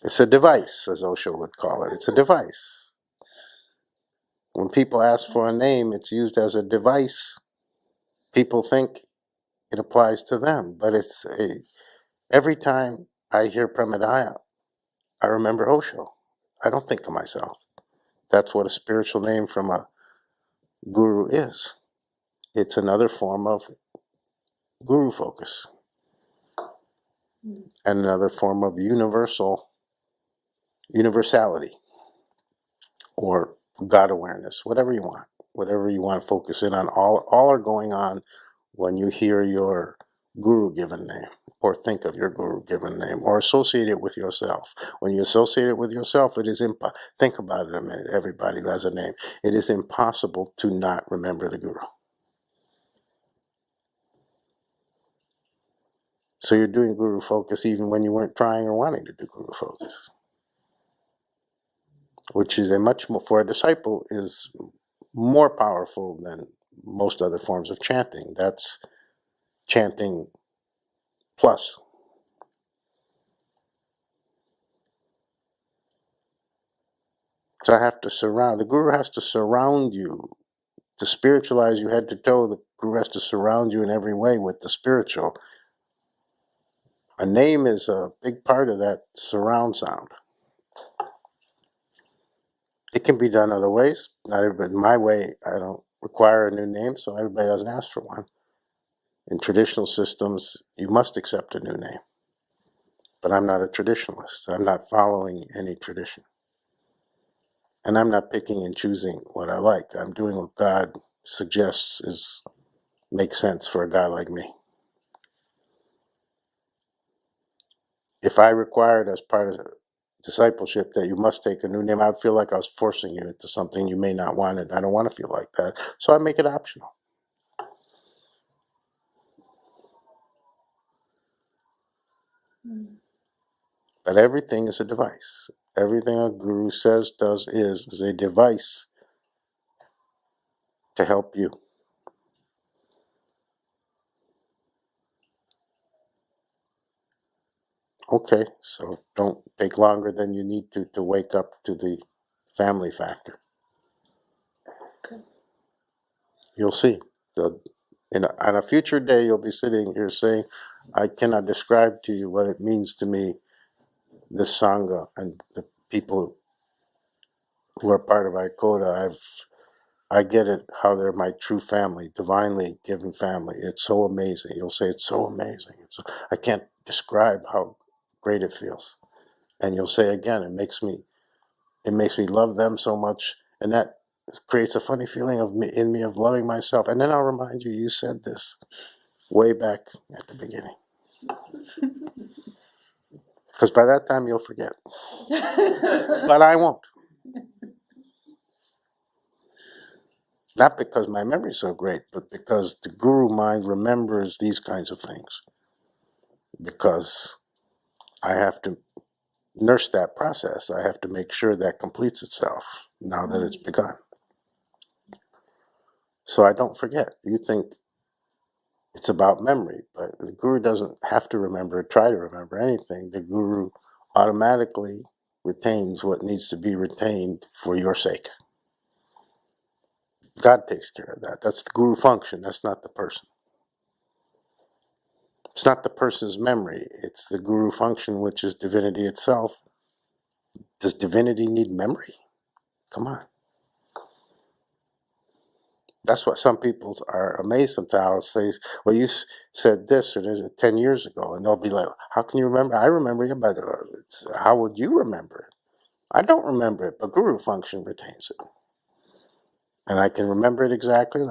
It's a device, as Osho would call it. It's a device. When people ask for a name, it's used as a device. People think it applies to them, but every time I hear Premodaya, I remember Osho. I don't think of myself. That's what a spiritual name from a guru is. It's another form of guru focus and another form of universality or God awareness, whatever you want to focus in on. All are going on when you hear your guru given name or think of your guru given name or associate it with yourself. When you associate it with yourself, it is think about it a minute, everybody who has a name. It is impossible to not remember the guru. So you're doing guru focus even when you weren't trying or wanting to do guru focus, which is for a disciple, is more powerful than most other forms of chanting. That's chanting plus. So the guru has to surround you. To spiritualize you head to toe, the guru has to surround you in every way with the spiritual. A name is a big part of that surround sound. It can be done other ways. Not everybody, my way, I don't require a new name, so everybody doesn't ask for one. In traditional systems, you must accept a new name. But I'm not a traditionalist. I'm not following any tradition. And I'm not picking and choosing what I like. I'm doing what God suggests makes sense for a guy like me. If I required as part of discipleship that you must take a new name, I'd feel like I was forcing you into something you may not want it. I don't want to feel like that. So I make it optional. But everything is a device. Everything a guru says, does, is a device to help you. Okay, so don't take longer than you need to wake up to the family factor. Okay. You'll see. On a future day, you'll be sitting here saying, I cannot describe to you what it means to me, this Sangha and the people who are part of ICODA. I get it, how they're my true family, divinely given family. It's so amazing. You'll say it's so amazing. I can't describe how great it feels. And you'll say again, it makes me love them so much, and that creates a funny feeling in me of loving myself. And then I'll remind you, you said this way back at the beginning. Because by that time you'll forget. But I won't. Not because my memory's so great, but because the guru mind remembers these kinds of things. Because I have to nurse that process. I have to make sure that completes itself now that it's begun. So I don't forget. You think it's about memory, but the guru doesn't have to remember or try to remember anything. The guru automatically retains what needs to be retained for your sake. God takes care of that. That's the guru function. That's not the person. It's not the person's memory. It's the guru function, which is divinity itself. Does divinity need memory? Come on. That's what some people are amazed sometimes. Say, well, you said this or this 10 years ago. And they'll be like, how can you remember? I remember it, but how would you remember it? I don't remember it, but guru function retains it. And I can remember it exactly. And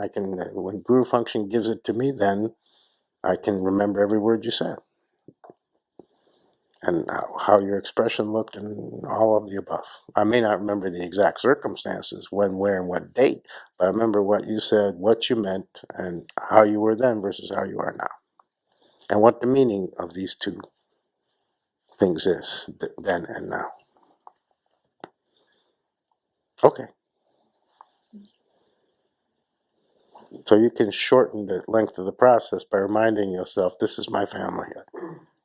when guru function gives it to me, then I can remember every word you said. And how your expression looked and all of the above. I may not remember the exact circumstances, when, where, and what date, but I remember what you said, what you meant, and how you were then versus how you are now. And what the meaning of these two things is, then and now. Okay. So you can shorten the length of the process by reminding yourself, this is my family.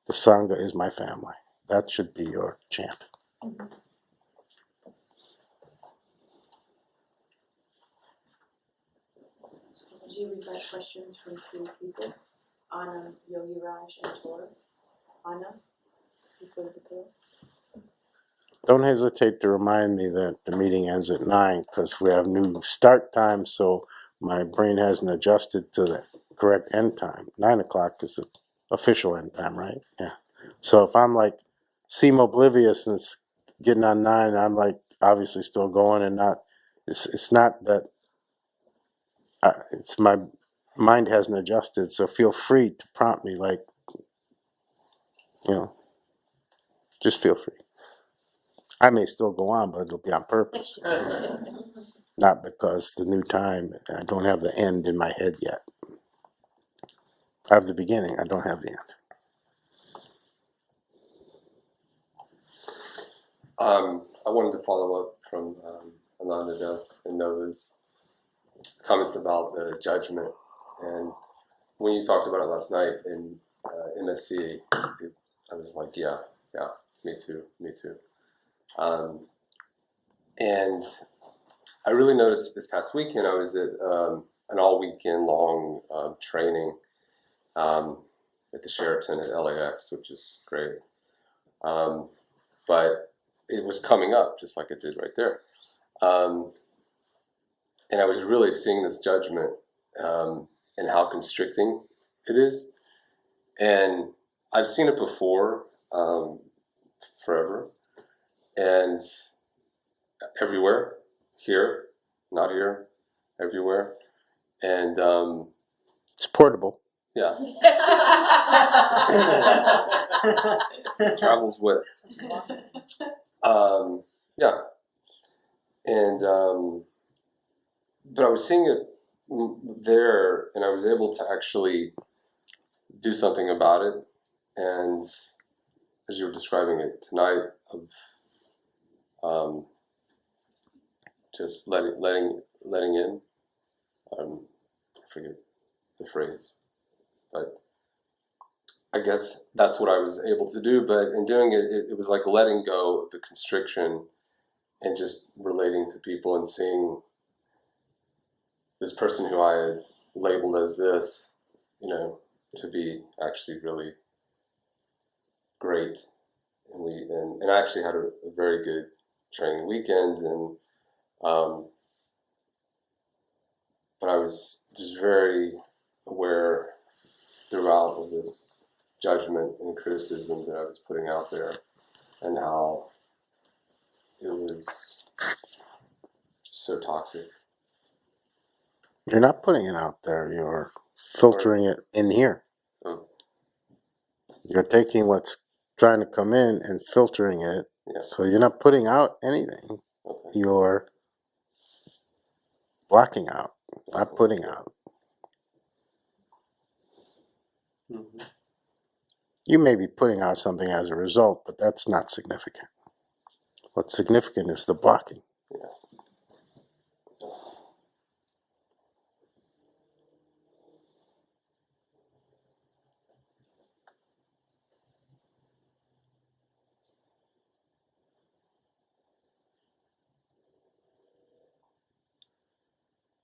The Sangha is my family. That should be your chant. Would you invite questions from 3 people? Anna, Yogi Raj, and Tor. Anna, please go to the pillow. Don't hesitate to remind me that the meeting ends at 9 because we have new start time, so my brain hasn't adjusted to the correct end time. 9 o'clock is the official end time, right? Yeah. So if I'm like seem oblivious and it's getting on 9, I'm like obviously still going and not. It's not that. It's my mind hasn't adjusted, so feel free to prompt me. Like, just feel free. I may still go on, but it'll be on purpose. Not because the new time, I don't have the end in my head yet. I have the beginning, I don't have the end. I wanted to follow up from Ananda Das and Nova's comments about the judgment. And when you talked about it last night in MSC, I was like, yeah, me too. And I really noticed this past weekend, I was at an all weekend long training at the Sheraton at LAX, which is great. But it was coming up just like it did right there. And I was really seeing this judgment and how constricting it is. And I've seen it before, forever, and everywhere, here, not here, everywhere. And It's portable. yeah, travels with. Yeah. And but I was seeing it there, and I was able to actually do something about it. And as you were describing it tonight, of just letting in. I forget the phrase, but I guess that's what I was able to do. But in doing it, it was like letting go of the constriction and just relating to people and seeing this person who I had labeled as this, to be actually really great. And I actually had a very good training weekend, and but I was just very aware throughout of this judgment and criticism that I was putting out there, and how it was just so toxic. You're not putting it out there. You're filtering it in here. Oh. You're taking what's trying to come in and filtering it. Yeah. So you're not putting out anything. Okay. You're blocking out, not putting out. Mm-hmm. You may be putting out something as a result, but that's not significant. What's significant is the blocking. Yeah.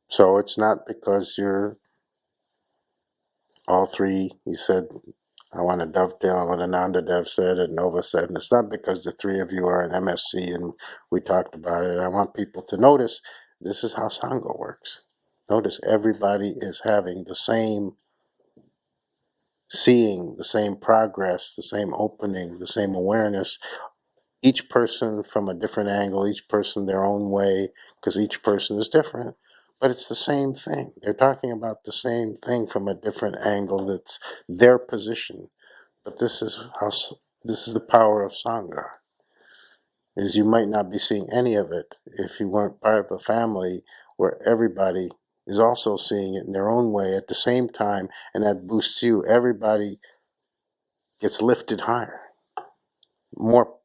So it's not because you're all three, you said, I want to dovetail on what Ananda Dev said and Nova said, and it's not because the three of you are in MSC and we talked about it. I want people to notice this is how Sangha works. Notice everybody is having the same seeing, the same progress, the same opening, the same awareness. Each person from a different angle, each person their own way, because each person is different. But it's the same thing. They're talking about the same thing from a different angle. That's their position. But this is the power of Sangha. Is you might not be seeing any of it if you weren't part of a family where everybody is also seeing it in their own way at the same time, and that boosts you. Everybody gets lifted higher. More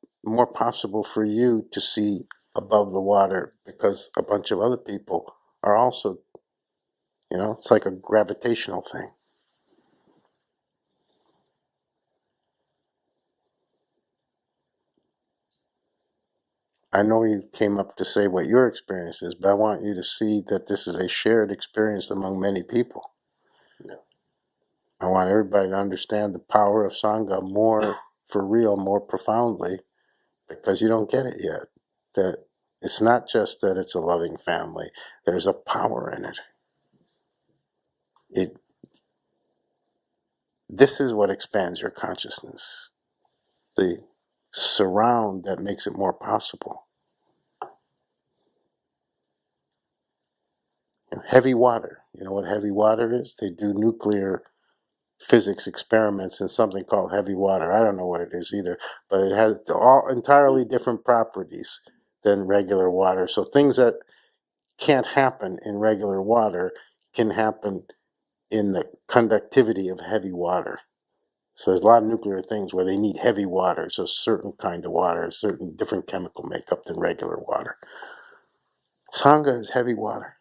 possible for you to see above the water because a bunch of other people are also, it's like a gravitational thing. I know you came up to say what your experience is, but I want you to see that this is a shared experience among many people. Yeah. I want everybody to understand the power of Sangha more for real, more profoundly, because you don't get it yet. That it's not just that it's a loving family. There's a power in it. This is what expands your consciousness. The surround that makes it more possible. Heavy water. You know what heavy water is? They do nuclear physics experiments in something called heavy water. I don't know what it is either, but it has all entirely different properties than regular water. So things that can't happen in regular water can happen in the conductivity of heavy water. So there's a lot of nuclear things where they need heavy water. So a certain kind of water, a certain different chemical makeup than regular water. Sangha is heavy water.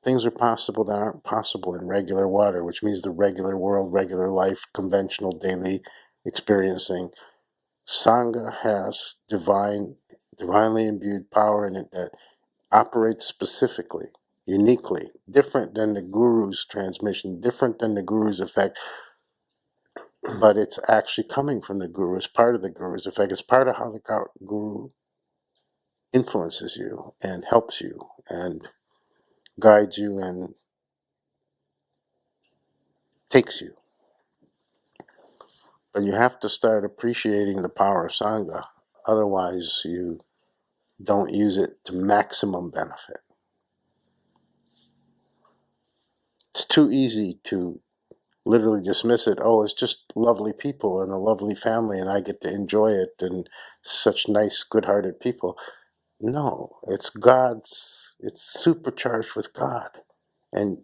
Things are possible that aren't possible in regular water, which means the regular world, regular life, conventional daily experiencing. Sangha has divinely imbued power in it that operates specifically, uniquely, different than the guru's transmission, different than the guru's effect, but it's actually coming from the guru. It's part of the guru's effect. It's part of how the guru influences you and helps you and guides you and takes you. But you have to start appreciating the power of Sangha. Otherwise, you don't use it to maximum benefit. It's too easy to literally dismiss it. Oh, it's just lovely people and a lovely family and I get to enjoy it and such nice, good-hearted people. No, it's supercharged with God. And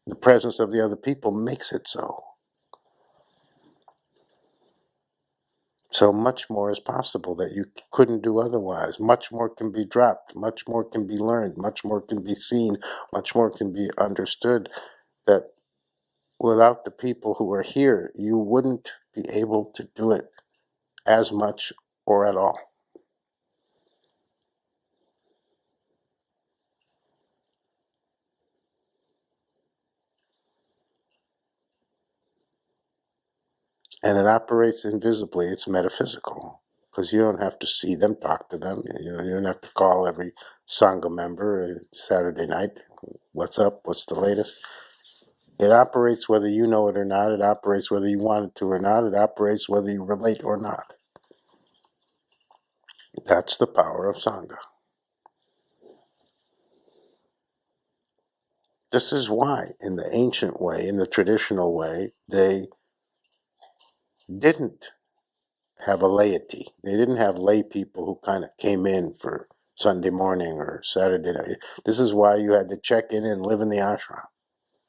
the presence of the other people makes it so. So much more is possible that you couldn't do otherwise. Much more can be dropped. Much more can be learned. Much more can be seen. Much more can be understood that without the people who are here, you wouldn't be able to do it as much or at all. And it operates invisibly. It's metaphysical because you don't have to see them, talk to them. You know, you don't have to call every Sangha member Saturday night. What's up? What's the latest? It operates whether you know it or not. It operates whether you want it to or not. It operates whether you relate or not. That's the power of Sangha. This is why, in the ancient way, in the traditional way, they didn't have a laity. They didn't have lay people who kind of came in for Sunday morning or Saturday night. This is why you had to check in and live in the ashram.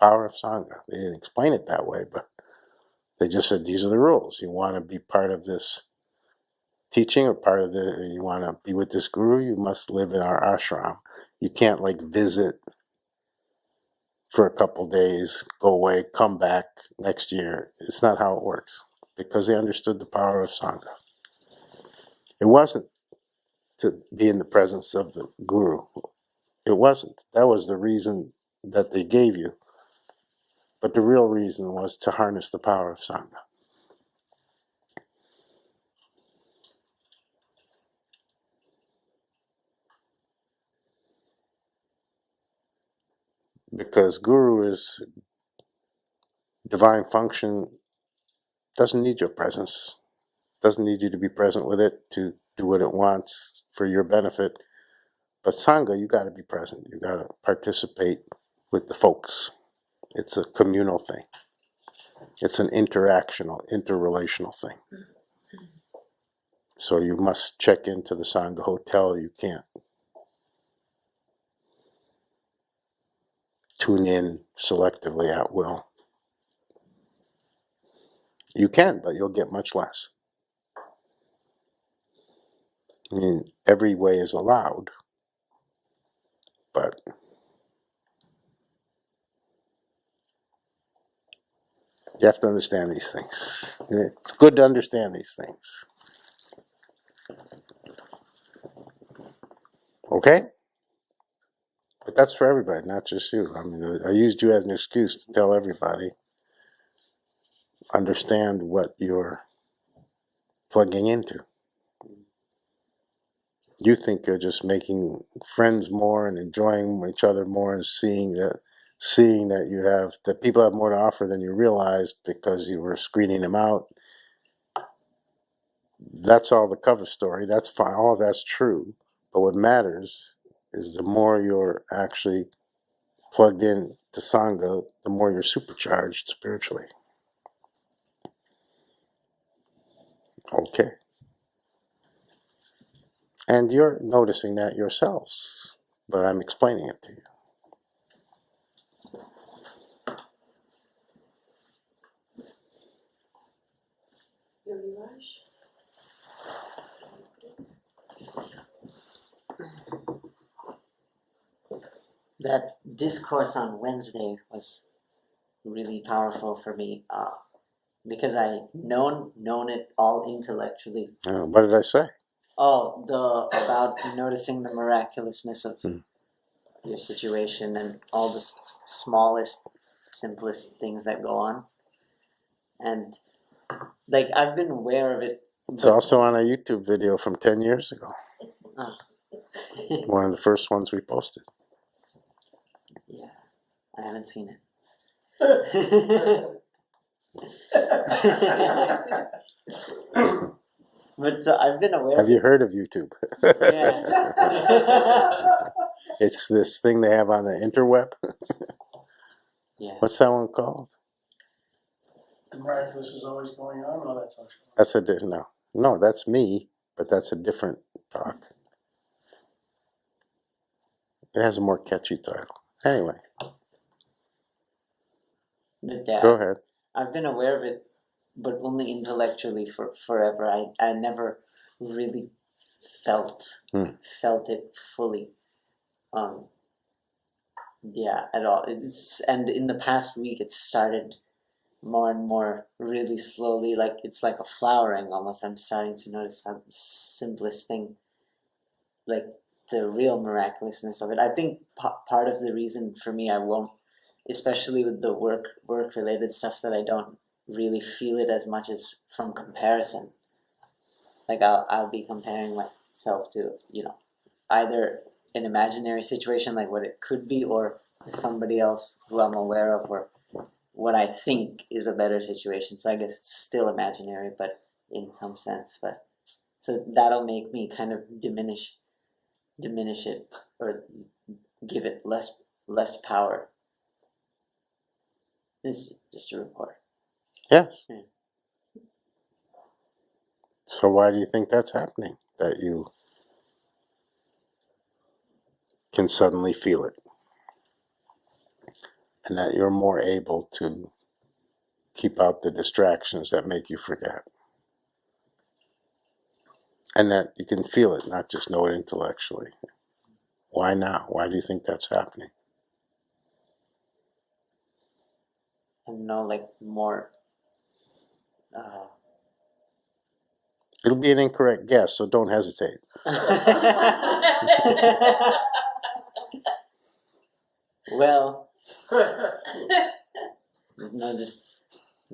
Power of Sangha. They didn't explain it that way, but they just said these are the rules. You want to be part of this teaching or part of you want to be with this guru, you must live in our ashram. You can't like visit for a couple days, go away, come back next year. It's not how it works because they understood the power of Sangha. It wasn't to be in the presence of the guru. It wasn't. That was the reason that they gave you. But the real reason was to harness the power of Sangha. Because guru is divine function, doesn't need your presence, doesn't need you to be present with it to do what it wants for your benefit. But Sangha, you got to be present. You got to participate with the folks. It's a communal thing. It's an interrelational thing. So you must check into the Sangha hotel. You can't tune in selectively at will. You can, but you'll get much less. I mean, every way is allowed, but you have to understand these things. It's good to understand these things. Okay? But that's for everybody, not just you. I mean, I used you as an excuse to tell everybody, understand what you're plugging into. You think you're just making friends more and enjoying each other more and seeing that you have, that people have more to offer than you realized because you were screening them out. That's all the cover story. That's fine. All of that's true. But what matters is the more you're actually plugged in to Sangha, the more you're supercharged spiritually. Okay. And you're noticing that yourselves, but I'm explaining it to you. Yogi Raj? That discourse on Wednesday was really powerful for me because I known it all intellectually. What did I say? Oh, about noticing the miraculousness of your situation and all the smallest, simplest things that go on, and like I've been aware of it. It's also on a YouTube video from 10 years ago. One of the first ones we posted. Yeah, I haven't seen it. But so I've been aware. Have you heard of YouTube? Yeah. It's this thing they have on the interweb. Yeah. What's that one called? The miraculous is always going on. Oh, that's social. That's no, that's me, but that's a different talk. It has a more catchy title. Anyway, But, go ahead. I've been aware of it, but only intellectually for forever. I never really felt it fully. Yeah, at all. And in the past week, it started more and more, really slowly, like it's like a flowering almost. I'm starting to notice how the simplest thing, like the real miraculousness of it. I think part of the reason for me I won't, especially with the work related stuff, that I don't really feel it as much as from comparison. Like I'll be comparing myself to, you know, either an imaginary situation like what it could be, or to somebody else who I'm aware of, or what I think is a better situation. So I guess it's still imaginary, but in some sense. But so that'll make me kind of diminish it, or give it less power. This is just a report. Yes. Yeah. So why do you think that's happening? That you can suddenly feel it, and that you're more able to keep out the distractions that make you forget, and that you can feel it, not just know it intellectually. Why now? Why do you think that's happening? I know, like more. It'll be an incorrect guess, so don't hesitate. Well, no, just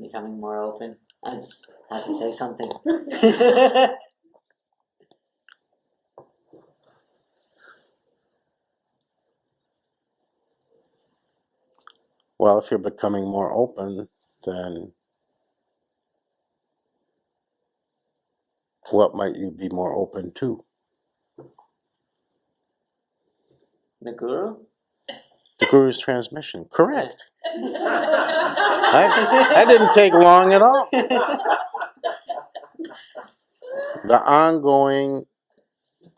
becoming more open. I just have to say something. Well, if you're becoming more open, then what might you be more open to? The guru? The Guru's transmission. Correct. That didn't take long at all. The ongoing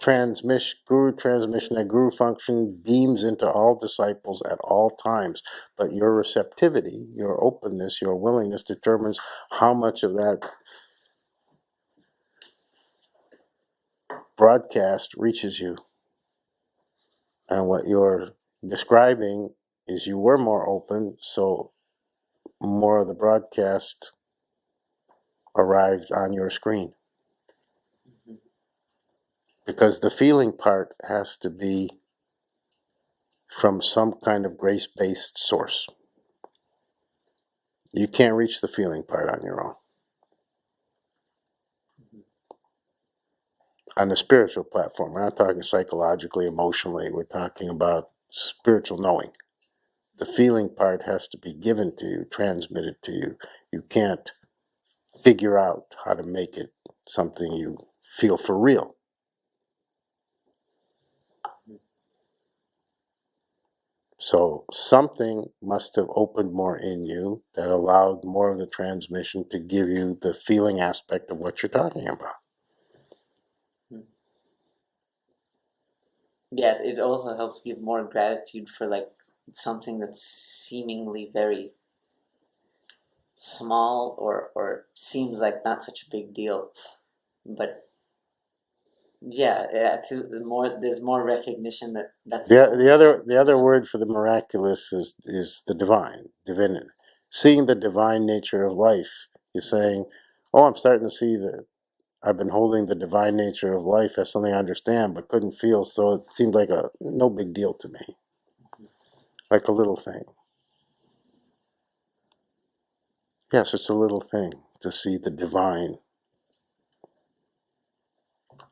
Guru transmission, that Guru function beams into all disciples at all times. But your receptivity, your openness, your willingness determines how much of that broadcast reaches you. And what you're describing is you were more open, so more of the broadcast arrived on your screen. Because the feeling part has to be from some kind of grace-based source. You can't reach the feeling part on your own. On the spiritual platform, we're not talking psychologically, emotionally, we're talking about spiritual knowing. The feeling part has to be given to you, transmitted to you. You can't figure out how to make it something you feel for real. So something must have opened more in you that allowed more of the transmission to give you the feeling aspect of what you're talking about. Yeah, it also helps give more gratitude for like something that's seemingly very small, or seems like not such a big deal, but yeah, I feel there's more recognition that that's The other word for the miraculous is the divinity. Seeing the divine nature of life. You're saying, oh, I'm starting to see I've been holding the divine nature of life as something I understand but couldn't feel, so it seemed like no big deal to me. Like a little thing. Yes, it's a little thing to see the divine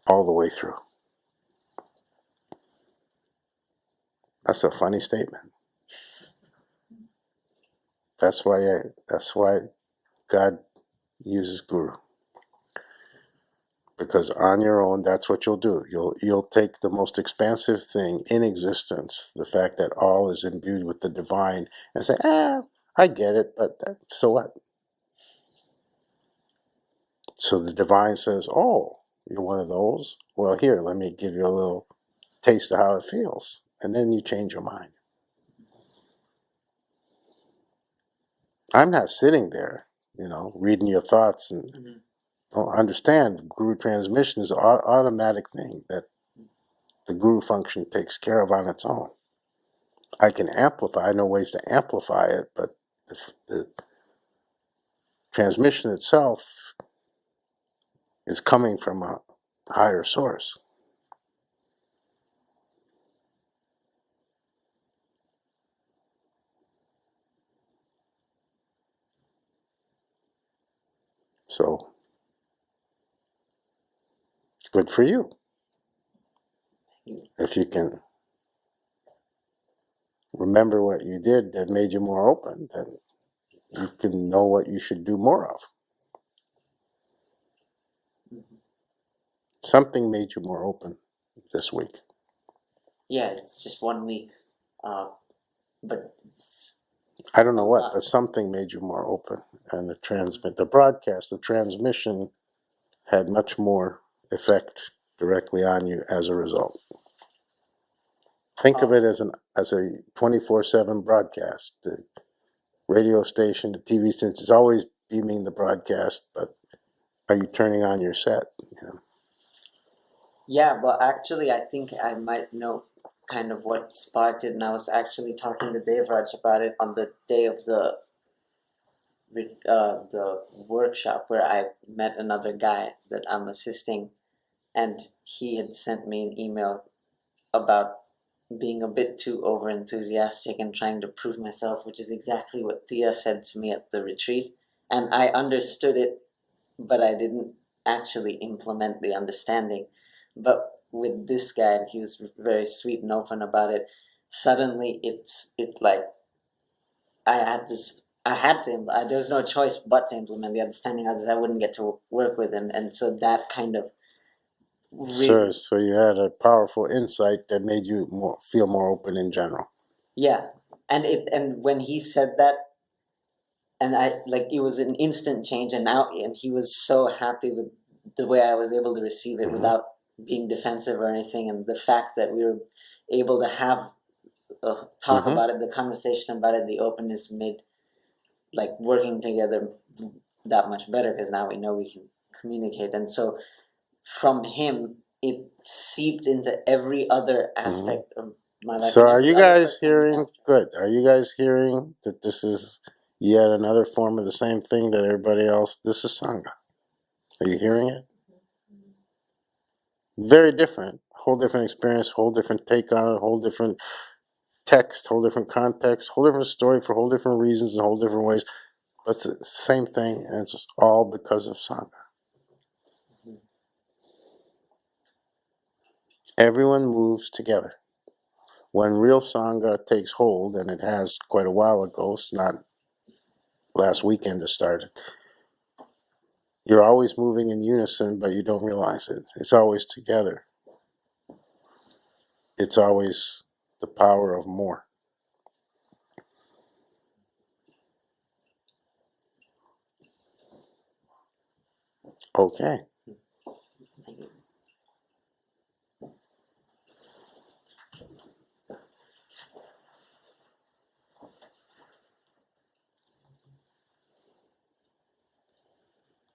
all the way through. That's a funny statement. That's why God uses Guru. Because on your own, that's what you'll do. You'll take the most expansive thing in existence, the fact that all is imbued with the divine, and say, I get it, but so what? So the divine says, oh, you're one of those? Well, here, let me give you a little taste of how it feels. And then you change your mind. I'm not sitting there, reading your thoughts and don't understand. Guru transmission is an automatic thing that the Guru function takes care of on its own. I can amplify. I know ways to amplify it, but transmission itself is coming from a higher source. So, good for you. If you can remember what you did that made you more open, then you can know what you should do more of. Something made you more open this week. Yeah, it's just 1 week, but it's I don't know what, but something made you more open. And the transmission had much more effect directly on you as a result. Think of it as a 24/7 broadcast. The radio station, the TV station is always beaming the broadcast, but are you turning on your set? You know? Yeah, but actually, I think I might know kind of what sparked it, and I was actually talking to Devraj about it on the day of the workshop where I met another guy that I'm assisting, and he had sent me an email about being a bit too over enthusiastic and trying to prove myself, which is exactly what Thea said to me at the retreat, and I understood it, but I didn't actually implement the understanding. But with this guy, and he was very sweet and open about it, suddenly it like I had to, there was no choice but to implement the understanding, otherwise I wouldn't get to work with him. And so that kind of really, So you had a powerful insight that made you feel more open in general. yeah. And when he said that, and I like, it was an instant change, and he was so happy with the way I was able to receive it without being defensive or anything, and the fact that we were able to have talk about it, the conversation about it, the openness made like working together that much better, because now we know we can communicate. And so from him it seeped into every other aspect of my life. So are you guys hearing Are you guys hearing that this is yet another form of the same thing that everybody else? This is Sangha. Are you hearing it? Very different, whole different experience, whole different take on it, whole different text, whole different context, whole different story for whole different reasons and whole different ways. But it's the same thing, and it's all because of Sangha. Everyone moves together. When real Sangha takes hold, and it has quite a while ago, it's not last weekend it started, you're always moving in unison, but you don't realize it. It's always together. It's always the power of more. Okay.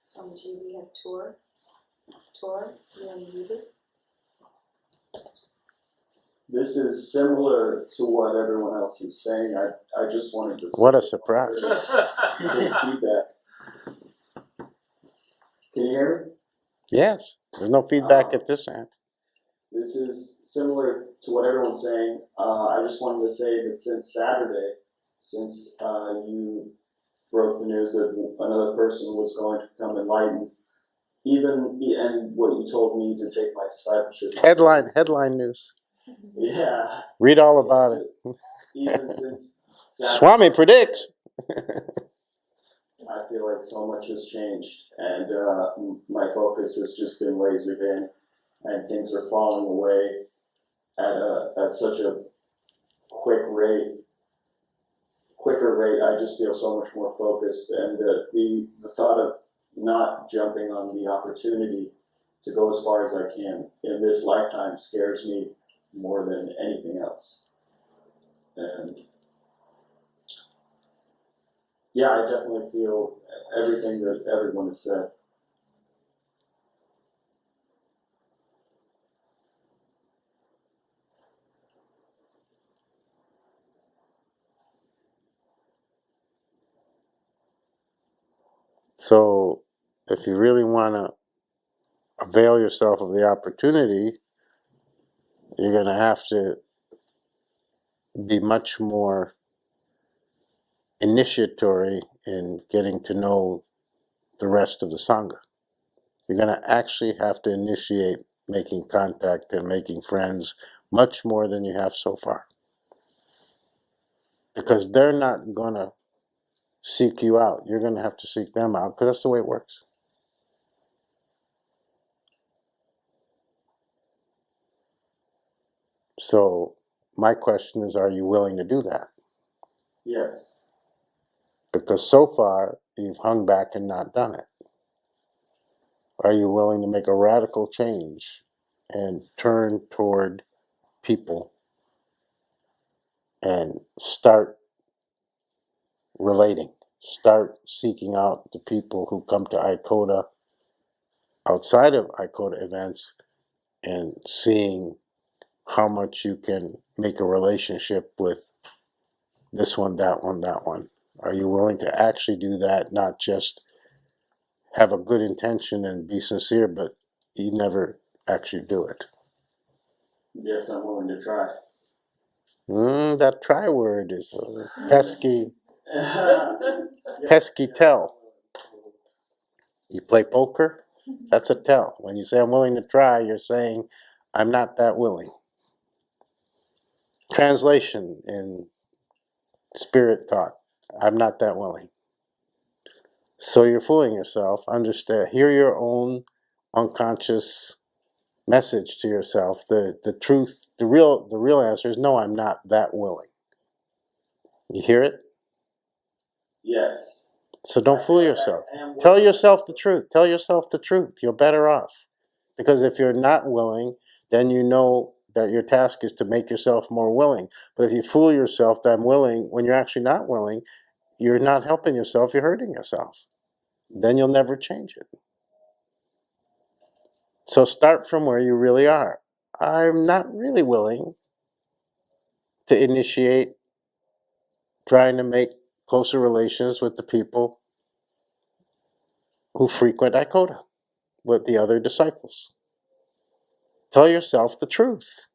Swamiji, we have Tor, you unmuted. This is similar to what everyone else is saying. I just wanted to. What a surprise. Good feedback. Can you hear me? Yes. There's no feedback at this end. This is similar to what everyone's saying. I just wanted to say that since Saturday, since you broke the news that another person was going to become enlightened, and what you told me to take my discipleship. Headline news. Yeah. Read all about it. Even since Saturday, Swami predicts. I feel like so much has changed, and my focus has just been lasered in, and things are falling away at such a quicker rate. I just feel so much more focused, and the thought of not jumping on the opportunity to go as far as I can in this lifetime scares me more than anything else. And yeah, I definitely feel everything that everyone has said. So if you really want to avail yourself of the opportunity, you're going to have to be much more initiatory in getting to know the rest of the Sangha. You're going to actually have to initiate making contact and making friends much more than you have so far. Because they're not going to seek you out. You're going to have to seek them out, because that's the way it works. So my question is, are you willing to do that? Yes. Because so far, you've hung back and not done it. Are you willing to make a radical change and turn toward people and start relating? Start seeking out the people who come to ICODA outside of ICODA events and seeing how much you can make a relationship with this one, that one, that one. Are you willing to actually do that, not just have a good intention and be sincere, but you never actually do it? Yes, I'm willing to try. That try word is a pesky tell. You play poker? That's a tell. When you say I'm willing to try, you're saying I'm not that willing. Translation in spirit thought, I'm not that willing. So you're fooling yourself. Understand, hear your own unconscious message to yourself. The truth, the real answer is no, I'm not that willing. You hear it? Yes. So don't fool yourself. Tell yourself the truth. Tell yourself the truth. You're better off. Because if you're not willing, then you know that your task is to make yourself more willing. But if you fool yourself that I'm willing when you're actually not willing, you're not helping yourself, you're hurting yourself. Then you'll never change it. So start from where you really are. I'm not really willing to initiate trying to make closer relations with the people who frequent ICODA, with the other disciples. Tell yourself the truth.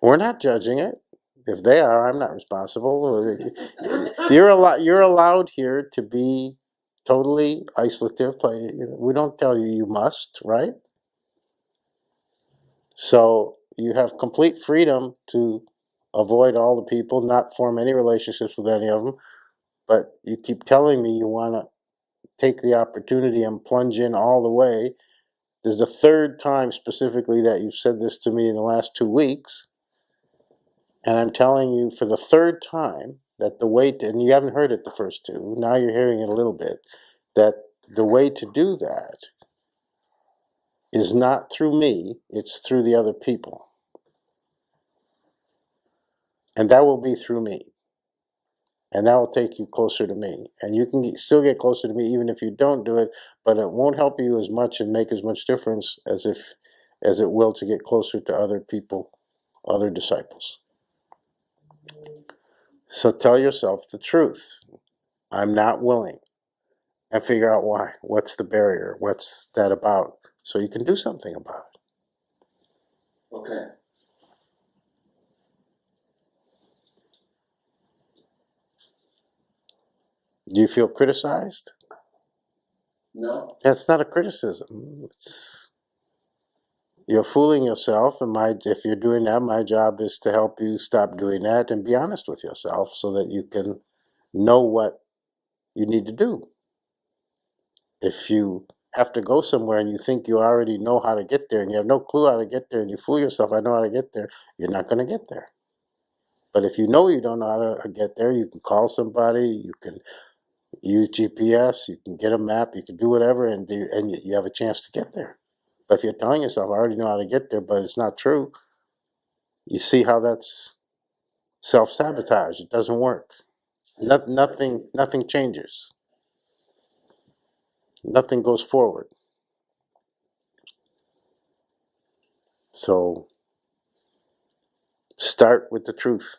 We're not judging it. If they are, I'm not responsible. You're allowed here to be totally isolative. We don't tell you you must, right? So you have complete freedom to avoid all the people, not form any relationships with any of them. But you keep telling me you want to take the opportunity and plunge in all the way. This is the third time specifically that you've said this to me in the last 2 weeks. And I'm telling you for the third time that the way to, and you haven't heard it the first two, now you're hearing it a little bit, that the way to do that is not through me, it's through the other people. And that will be through me. And that will take you closer to me. And you can still get closer to me even if you don't do it, but it won't help you as much and make as much difference as it will to get closer to other people, other disciples. So tell yourself the truth. I'm not willing. And figure out why. What's the barrier? What's that about? So you can do something about it. Okay. Do you feel criticized? No? That's not a criticism. You're fooling yourself, and if you're doing that, my job is to help you stop doing that and be honest with yourself so that you can know what you need to do. If you have to go somewhere and you think you already know how to get there and you have no clue how to get there and you fool yourself, I know how to get there, you're not going to get there. But if you know you don't know how to get there, you can call somebody, you can use GPS, you can get a map, you can do whatever, and you have a chance to get there. But if you're telling yourself, I already know how to get there, but it's not true, you see how that's self-sabotage. It doesn't work. Nothing changes. Nothing goes forward. So start with the truth.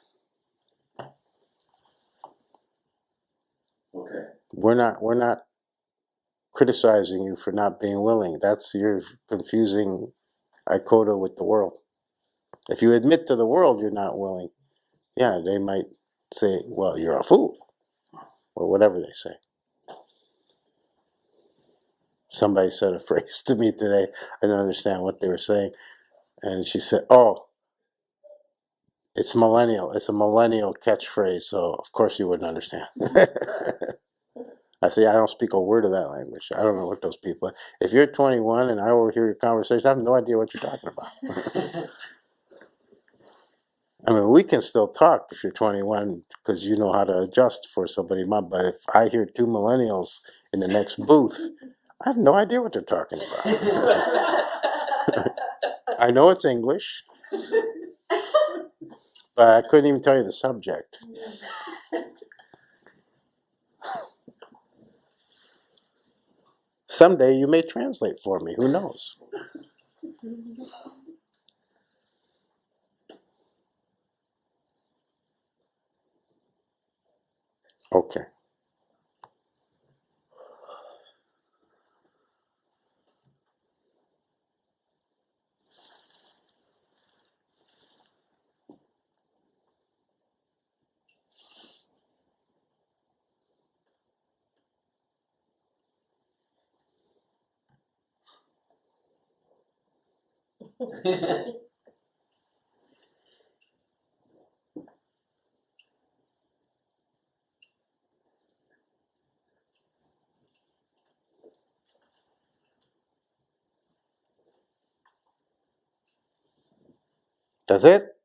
Okay. We're not criticizing you for not being willing. That's you're confusing ICODA with the world. If you admit to the world you're not willing, yeah, they might say, well, you're a fool, or whatever they say. Somebody said a phrase to me today. I didn't understand what they were saying. And she said, oh, it's millennial. It's a millennial catchphrase, so of course you wouldn't understand. I say, I don't speak a word of that language. I don't know what those people are. If you're 21 and I overhear your conversation, I have no idea what you're talking about. I mean, we can still talk if you're 21 because you know how to adjust for somebody. But if I hear two millennials in the next booth, I have no idea what they're talking about. I know it's English, but I couldn't even tell you the subject. Someday you may translate for me. Who knows? Okay. That's it?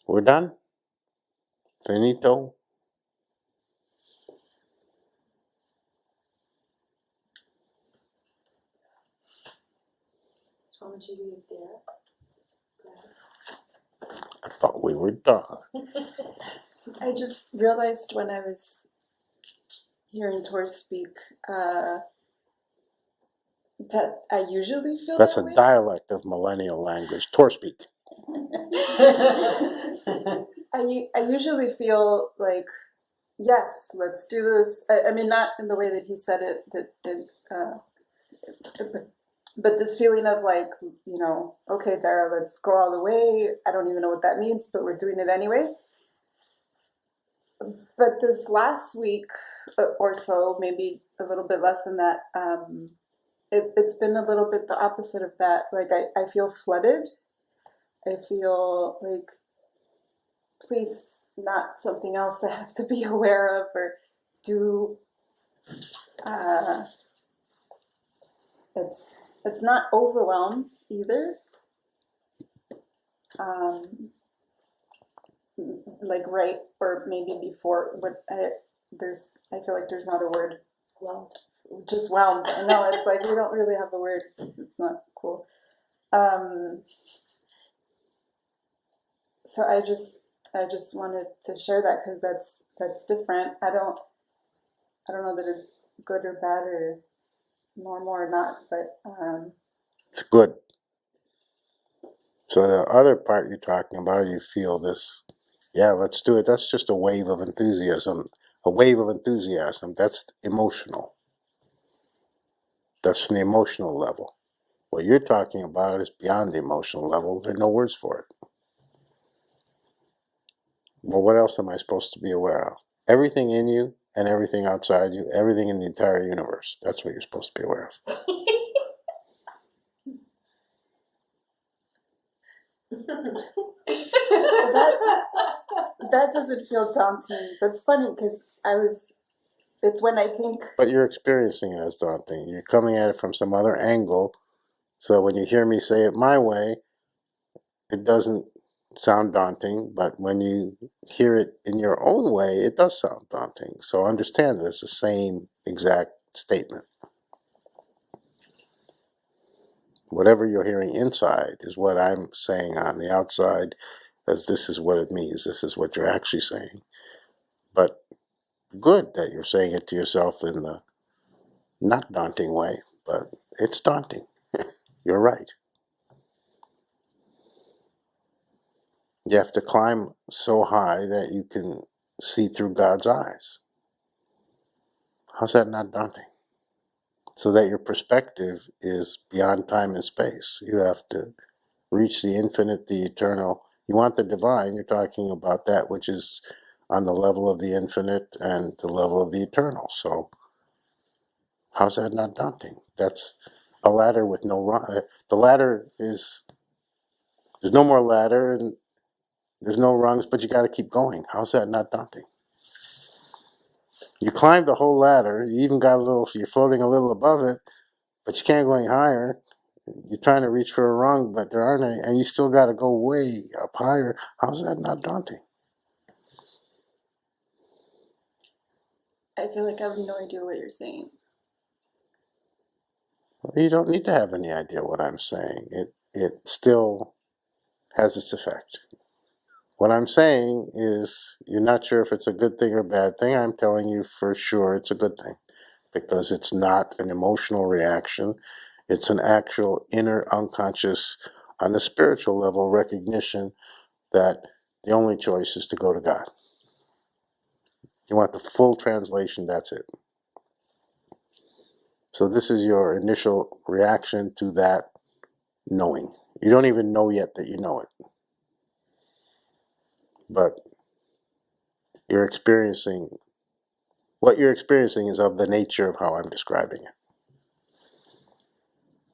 We're done? Finito? Swamiji, do you dare? Go ahead. I thought we were done. I just realized when I was hearing Tor speak that I usually feel That's that a way. dialect of millennial language. Torspeak. I usually feel like, yes, let's do this. I mean, not in the way that he said it, but this feeling of like, you know, okay, Dara, let's go all the way. I don't even know what that means, but we're doing it anyway. But this last week or so, maybe a little bit less than that, it's been a little bit the opposite of that. Like I feel flooded. I feel like, please, not something else I have to be aware of or do. It's not overwhelm either. Like right or maybe before what I feel like there's not a word. Well, Just whelmed. No, it's like we don't really have a word. It's not cool. So I just wanted to share that because that's different. I don't know that it's good or bad or normal or not, but It's good. So the other part you're talking about, you feel this, yeah, let's do it. That's just a wave of enthusiasm. A wave of enthusiasm. That's emotional. That's from the emotional level. What you're talking about is beyond the emotional level. There are no words for it. Well, what else am I supposed to be aware of? Everything in you and everything outside you, everything in the entire universe. That's what you're supposed to be aware of. that doesn't feel daunting. That's funny because it's when I think. But you're experiencing it as daunting. You're coming at it from some other angle. So when you hear me say it my way, it doesn't sound daunting. But when you hear it in your own way, it does sound daunting. So understand that it's the same exact statement. Whatever you're hearing inside is what I'm saying on the outside, as this is what it means. This is what you're actually saying. But good that you're saying it to yourself in the not daunting way, but it's daunting. You're right. You have to climb so high that you can see through God's eyes. How's that not daunting? So that your perspective is beyond time and space. You have to reach the infinite, the eternal. You want the divine, you're talking about that which is on the level of the infinite and the level of the eternal. So how's that not daunting? That's a ladder with no rung. The ladder is, there's no more ladder and there's no rungs, but you got to keep going. How's that not daunting? You climbed the whole ladder, you even got a little, you're floating a little above it, but you can't go any higher. You're trying to reach for a rung, but there aren't any, and you still got to go way up higher. How's that not daunting? I feel like I have no idea what you're saying. You don't need to have any idea what I'm saying. It still has its effect. What I'm saying is you're not sure if it's a good thing or a bad thing. I'm telling you for sure it's a good thing because it's not an emotional reaction. It's an actual inner unconscious, on a spiritual level, recognition that the only choice is to go to God. You want the full translation, that's it. So this is your initial reaction to that knowing. You don't even know yet that you know it. But you're experiencing, what you're experiencing is of the nature of how I'm describing it.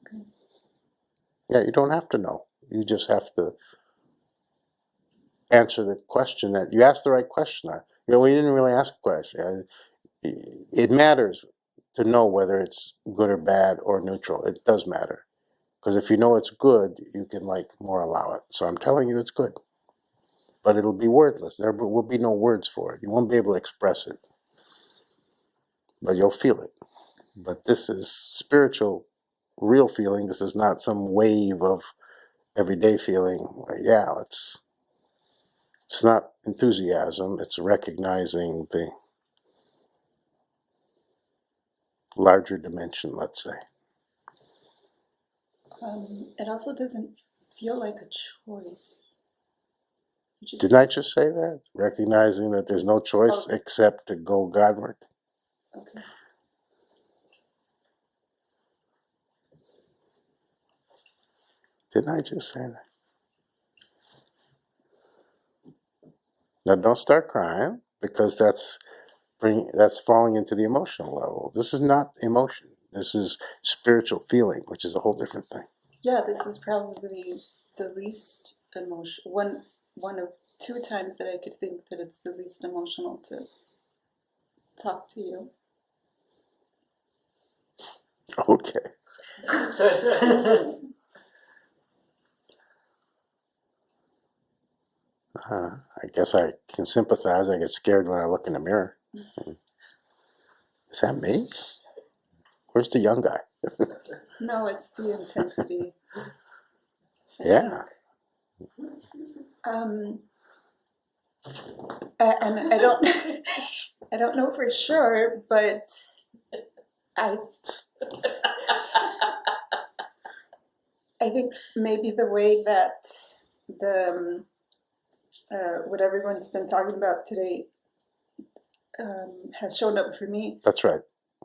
Okay. Yeah, you don't have to know. You just have to answer the question that, you asked the right question. You know, we didn't really ask a question. It matters to know whether it's good or bad or neutral. It does matter. Because if you know it's good, you can more allow it. So I'm telling you it's good. But it'll be wordless. There will be no words for it. You won't be able to express it. But you'll feel it. But this is spiritual, real feeling. This is not some wave of everyday feeling. Yeah, it's not enthusiasm. It's recognizing the larger dimension, let's say. It also doesn't feel like a choice. Didn't I just say that? Recognizing that there's no choice except to go Godward. Okay. Didn't I just say that? Now don't start crying because that's falling into the emotional level. This is not emotion. This is spiritual feeling, which is a whole different thing. Yeah, this is probably the least emotion. One of two times that I could think that it's the least emotional to talk to you. Okay. I guess I can sympathize. I get scared when I look in the mirror. Is that me? Where's the young guy? No, it's the intensity. Yeah. And I don't, I don't know for sure, but I think maybe the way that the what everyone's been talking about today has shown up for me That's right.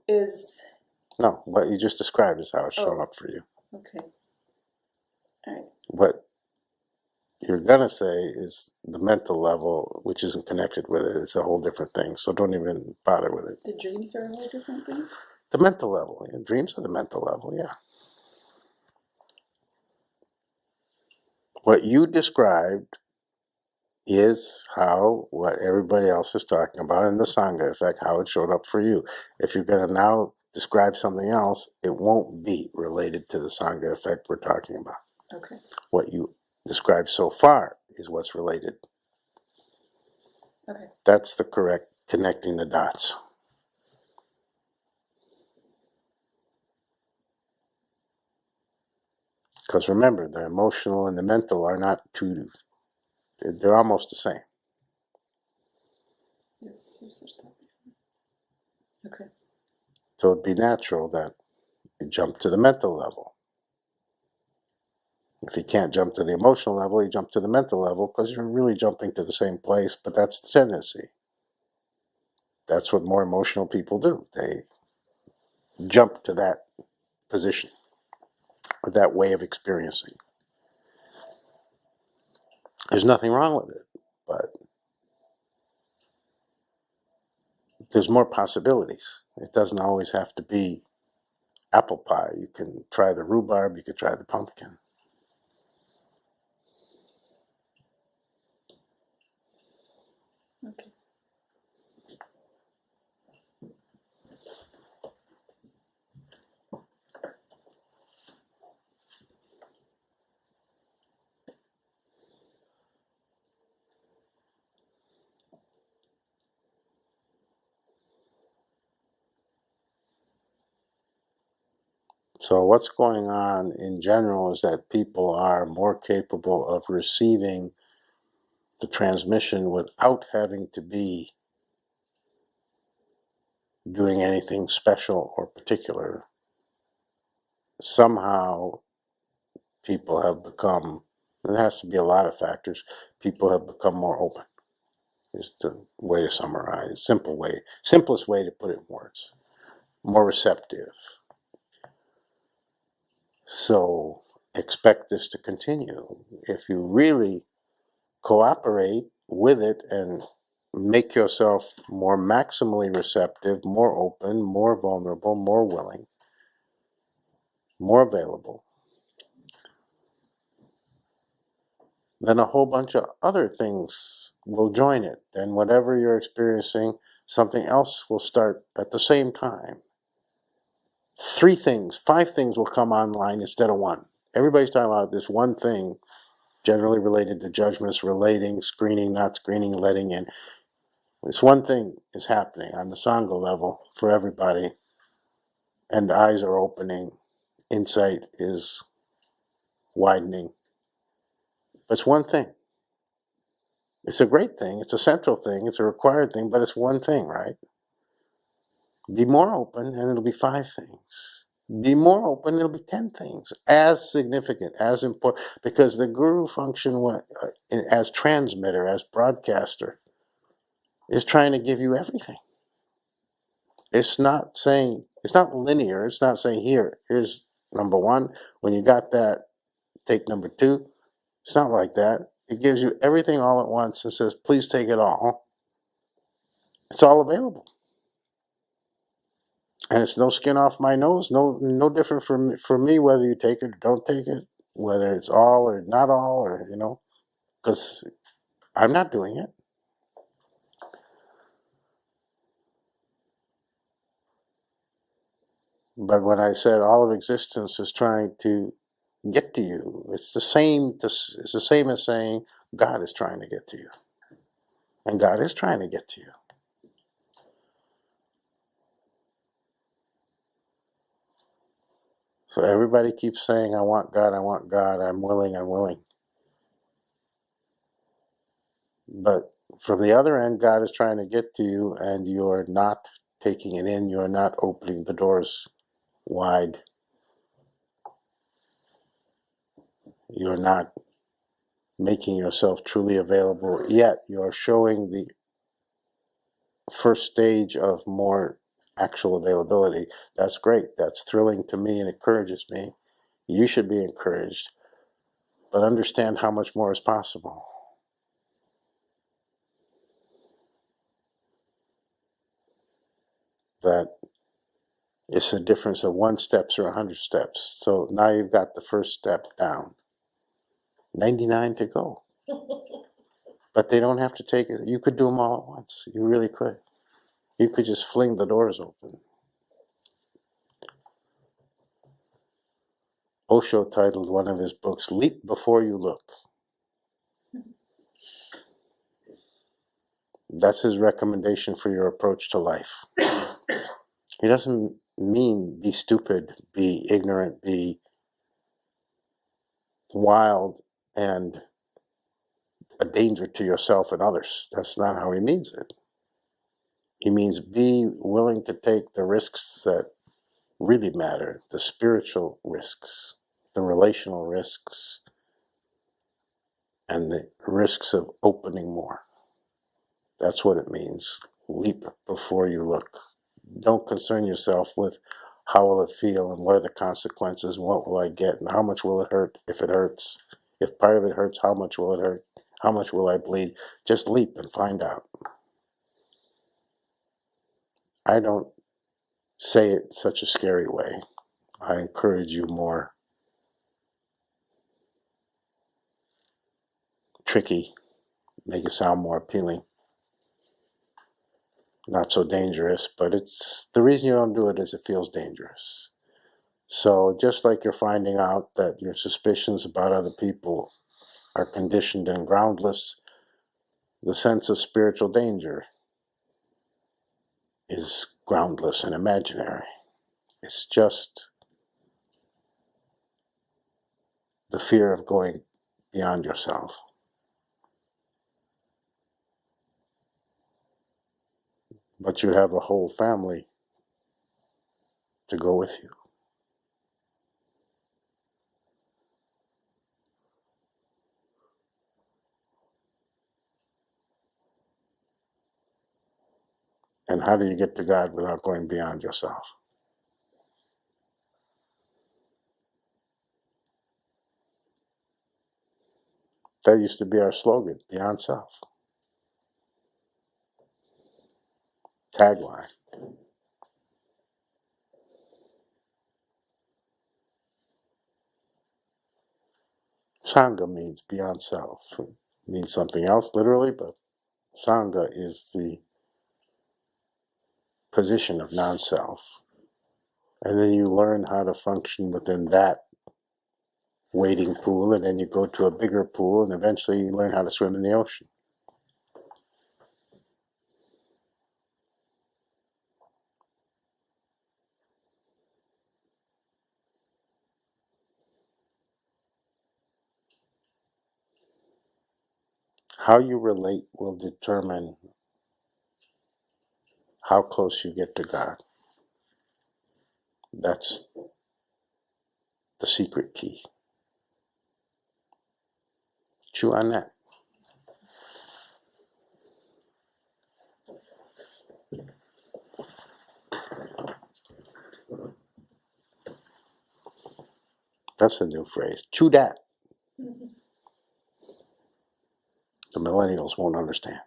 is No, what you just described is how it's shown up for you. okay. All right. What you're going to say is the mental level, which isn't connected with it. It's a whole different thing. So don't even bother with it. The dreams are a whole different thing? The mental level. Yeah, dreams are the mental level, yeah. What you described is what everybody else is talking about in the Sangha effect, how it showed up for you. If you're going to now describe something else, it won't be related to the Sangha effect we're talking about. Okay. What you described so far is what's related. Okay. That's the correct connecting the dots. Because remember, the emotional and the mental are not two, they're almost the same. Yes, you've said that. Okay. So it'd be natural that you jump to the mental level. If you can't jump to the emotional level, you jump to the mental level because you're really jumping to the same place, but that's the tendency. That's what more emotional people do. They jump to that position, or that way of experiencing. There's nothing wrong with it, but there's more possibilities. It doesn't always have to be apple pie. You can try the rhubarb, you could try the pumpkin. Okay. So what's going on in general is that people are more capable of receiving the transmission without having to be doing anything special or particular. Somehow people have become, there has to be a lot of factors, people have become more open. Is the way to summarize, simplest way to put it in words. More receptive. So expect this to continue. If you really cooperate with it and make yourself more maximally receptive, more open, more vulnerable, more willing, more available, then a whole bunch of other things will join it. And whatever you're experiencing, something else will start at the same time. 3 things, 5 things will come online instead of 1. Everybody's talking about this one thing, generally related to judgments, relating, screening, not screening, letting in. This one thing is happening on the Sangha level for everybody, and eyes are opening, insight is widening. It's one thing. It's a great thing, it's a central thing, it's a required thing, but it's one thing, right? Be more open and it'll be 5 things. Be more open, it'll be 10 things. As significant, as important, because the guru function as transmitter, as broadcaster, is trying to give you everything. It's not saying, it's not linear, it's not saying here's number 1, when you got that, take number 2. It's not like that. It gives you everything all at once and says, please take it all. It's all available. And it's no skin off my nose, no different for me whether you take it or don't take it, whether it's all or not all, or, because I'm not doing it. But when I said all of existence is trying to get to you, it's the same as saying God is trying to get to you. And God is trying to get to you. So everybody keeps saying, I want God, I'm willing. But from the other end, God is trying to get to you, and you're not taking it in, you're not opening the doors wide. You're not making yourself truly available, yet you're showing the first stage of more actual availability. That's great. That's thrilling to me and encourages me. You should be encouraged, but understand how much more is possible. That it's a difference of 1 step or 100 steps. So now you've got the first step down. 99 to go. But they don't have to take it. You could do them all at once. You really could. You could just fling the doors open. Osho titled one of his books, Leap Before You Look. That's his recommendation for your approach to life. He doesn't mean be stupid, be ignorant, be wild, and a danger to yourself and others. That's not how he means it. He means be willing to take the risks that really matter, the spiritual risks, the relational risks, and the risks of opening more. That's what it means. leap before you look. Don't concern yourself with how will it feel and what are the consequences, what will I get, and how much will it hurt if it hurts. If part of it hurts, how much will it hurt? How much will I bleed? Just leap and find out. I don't say it in such a scary way. I encourage you more tricky, make it sound more appealing. Not so dangerous, but it's the reason you don't do it is it feels dangerous. So just like you're finding out that your suspicions about other people are conditioned and groundless, the sense of spiritual danger is groundless and imaginary. It's just the fear of going beyond yourself. But you have a whole family to go with you. And how do you get to God without going beyond yourself? That used to be our slogan, Beyond Self. Tagline. Sangha means beyond self. It means something else literally, but Sangha is the position of non-self. And then you learn how to function within that wading pool, and then you go to a bigger pool, and eventually you learn how to swim in the ocean. How you relate will determine how close you get to God. That's the secret key. Chew on that. That's a new phrase. Chew that. The millennials won't understand.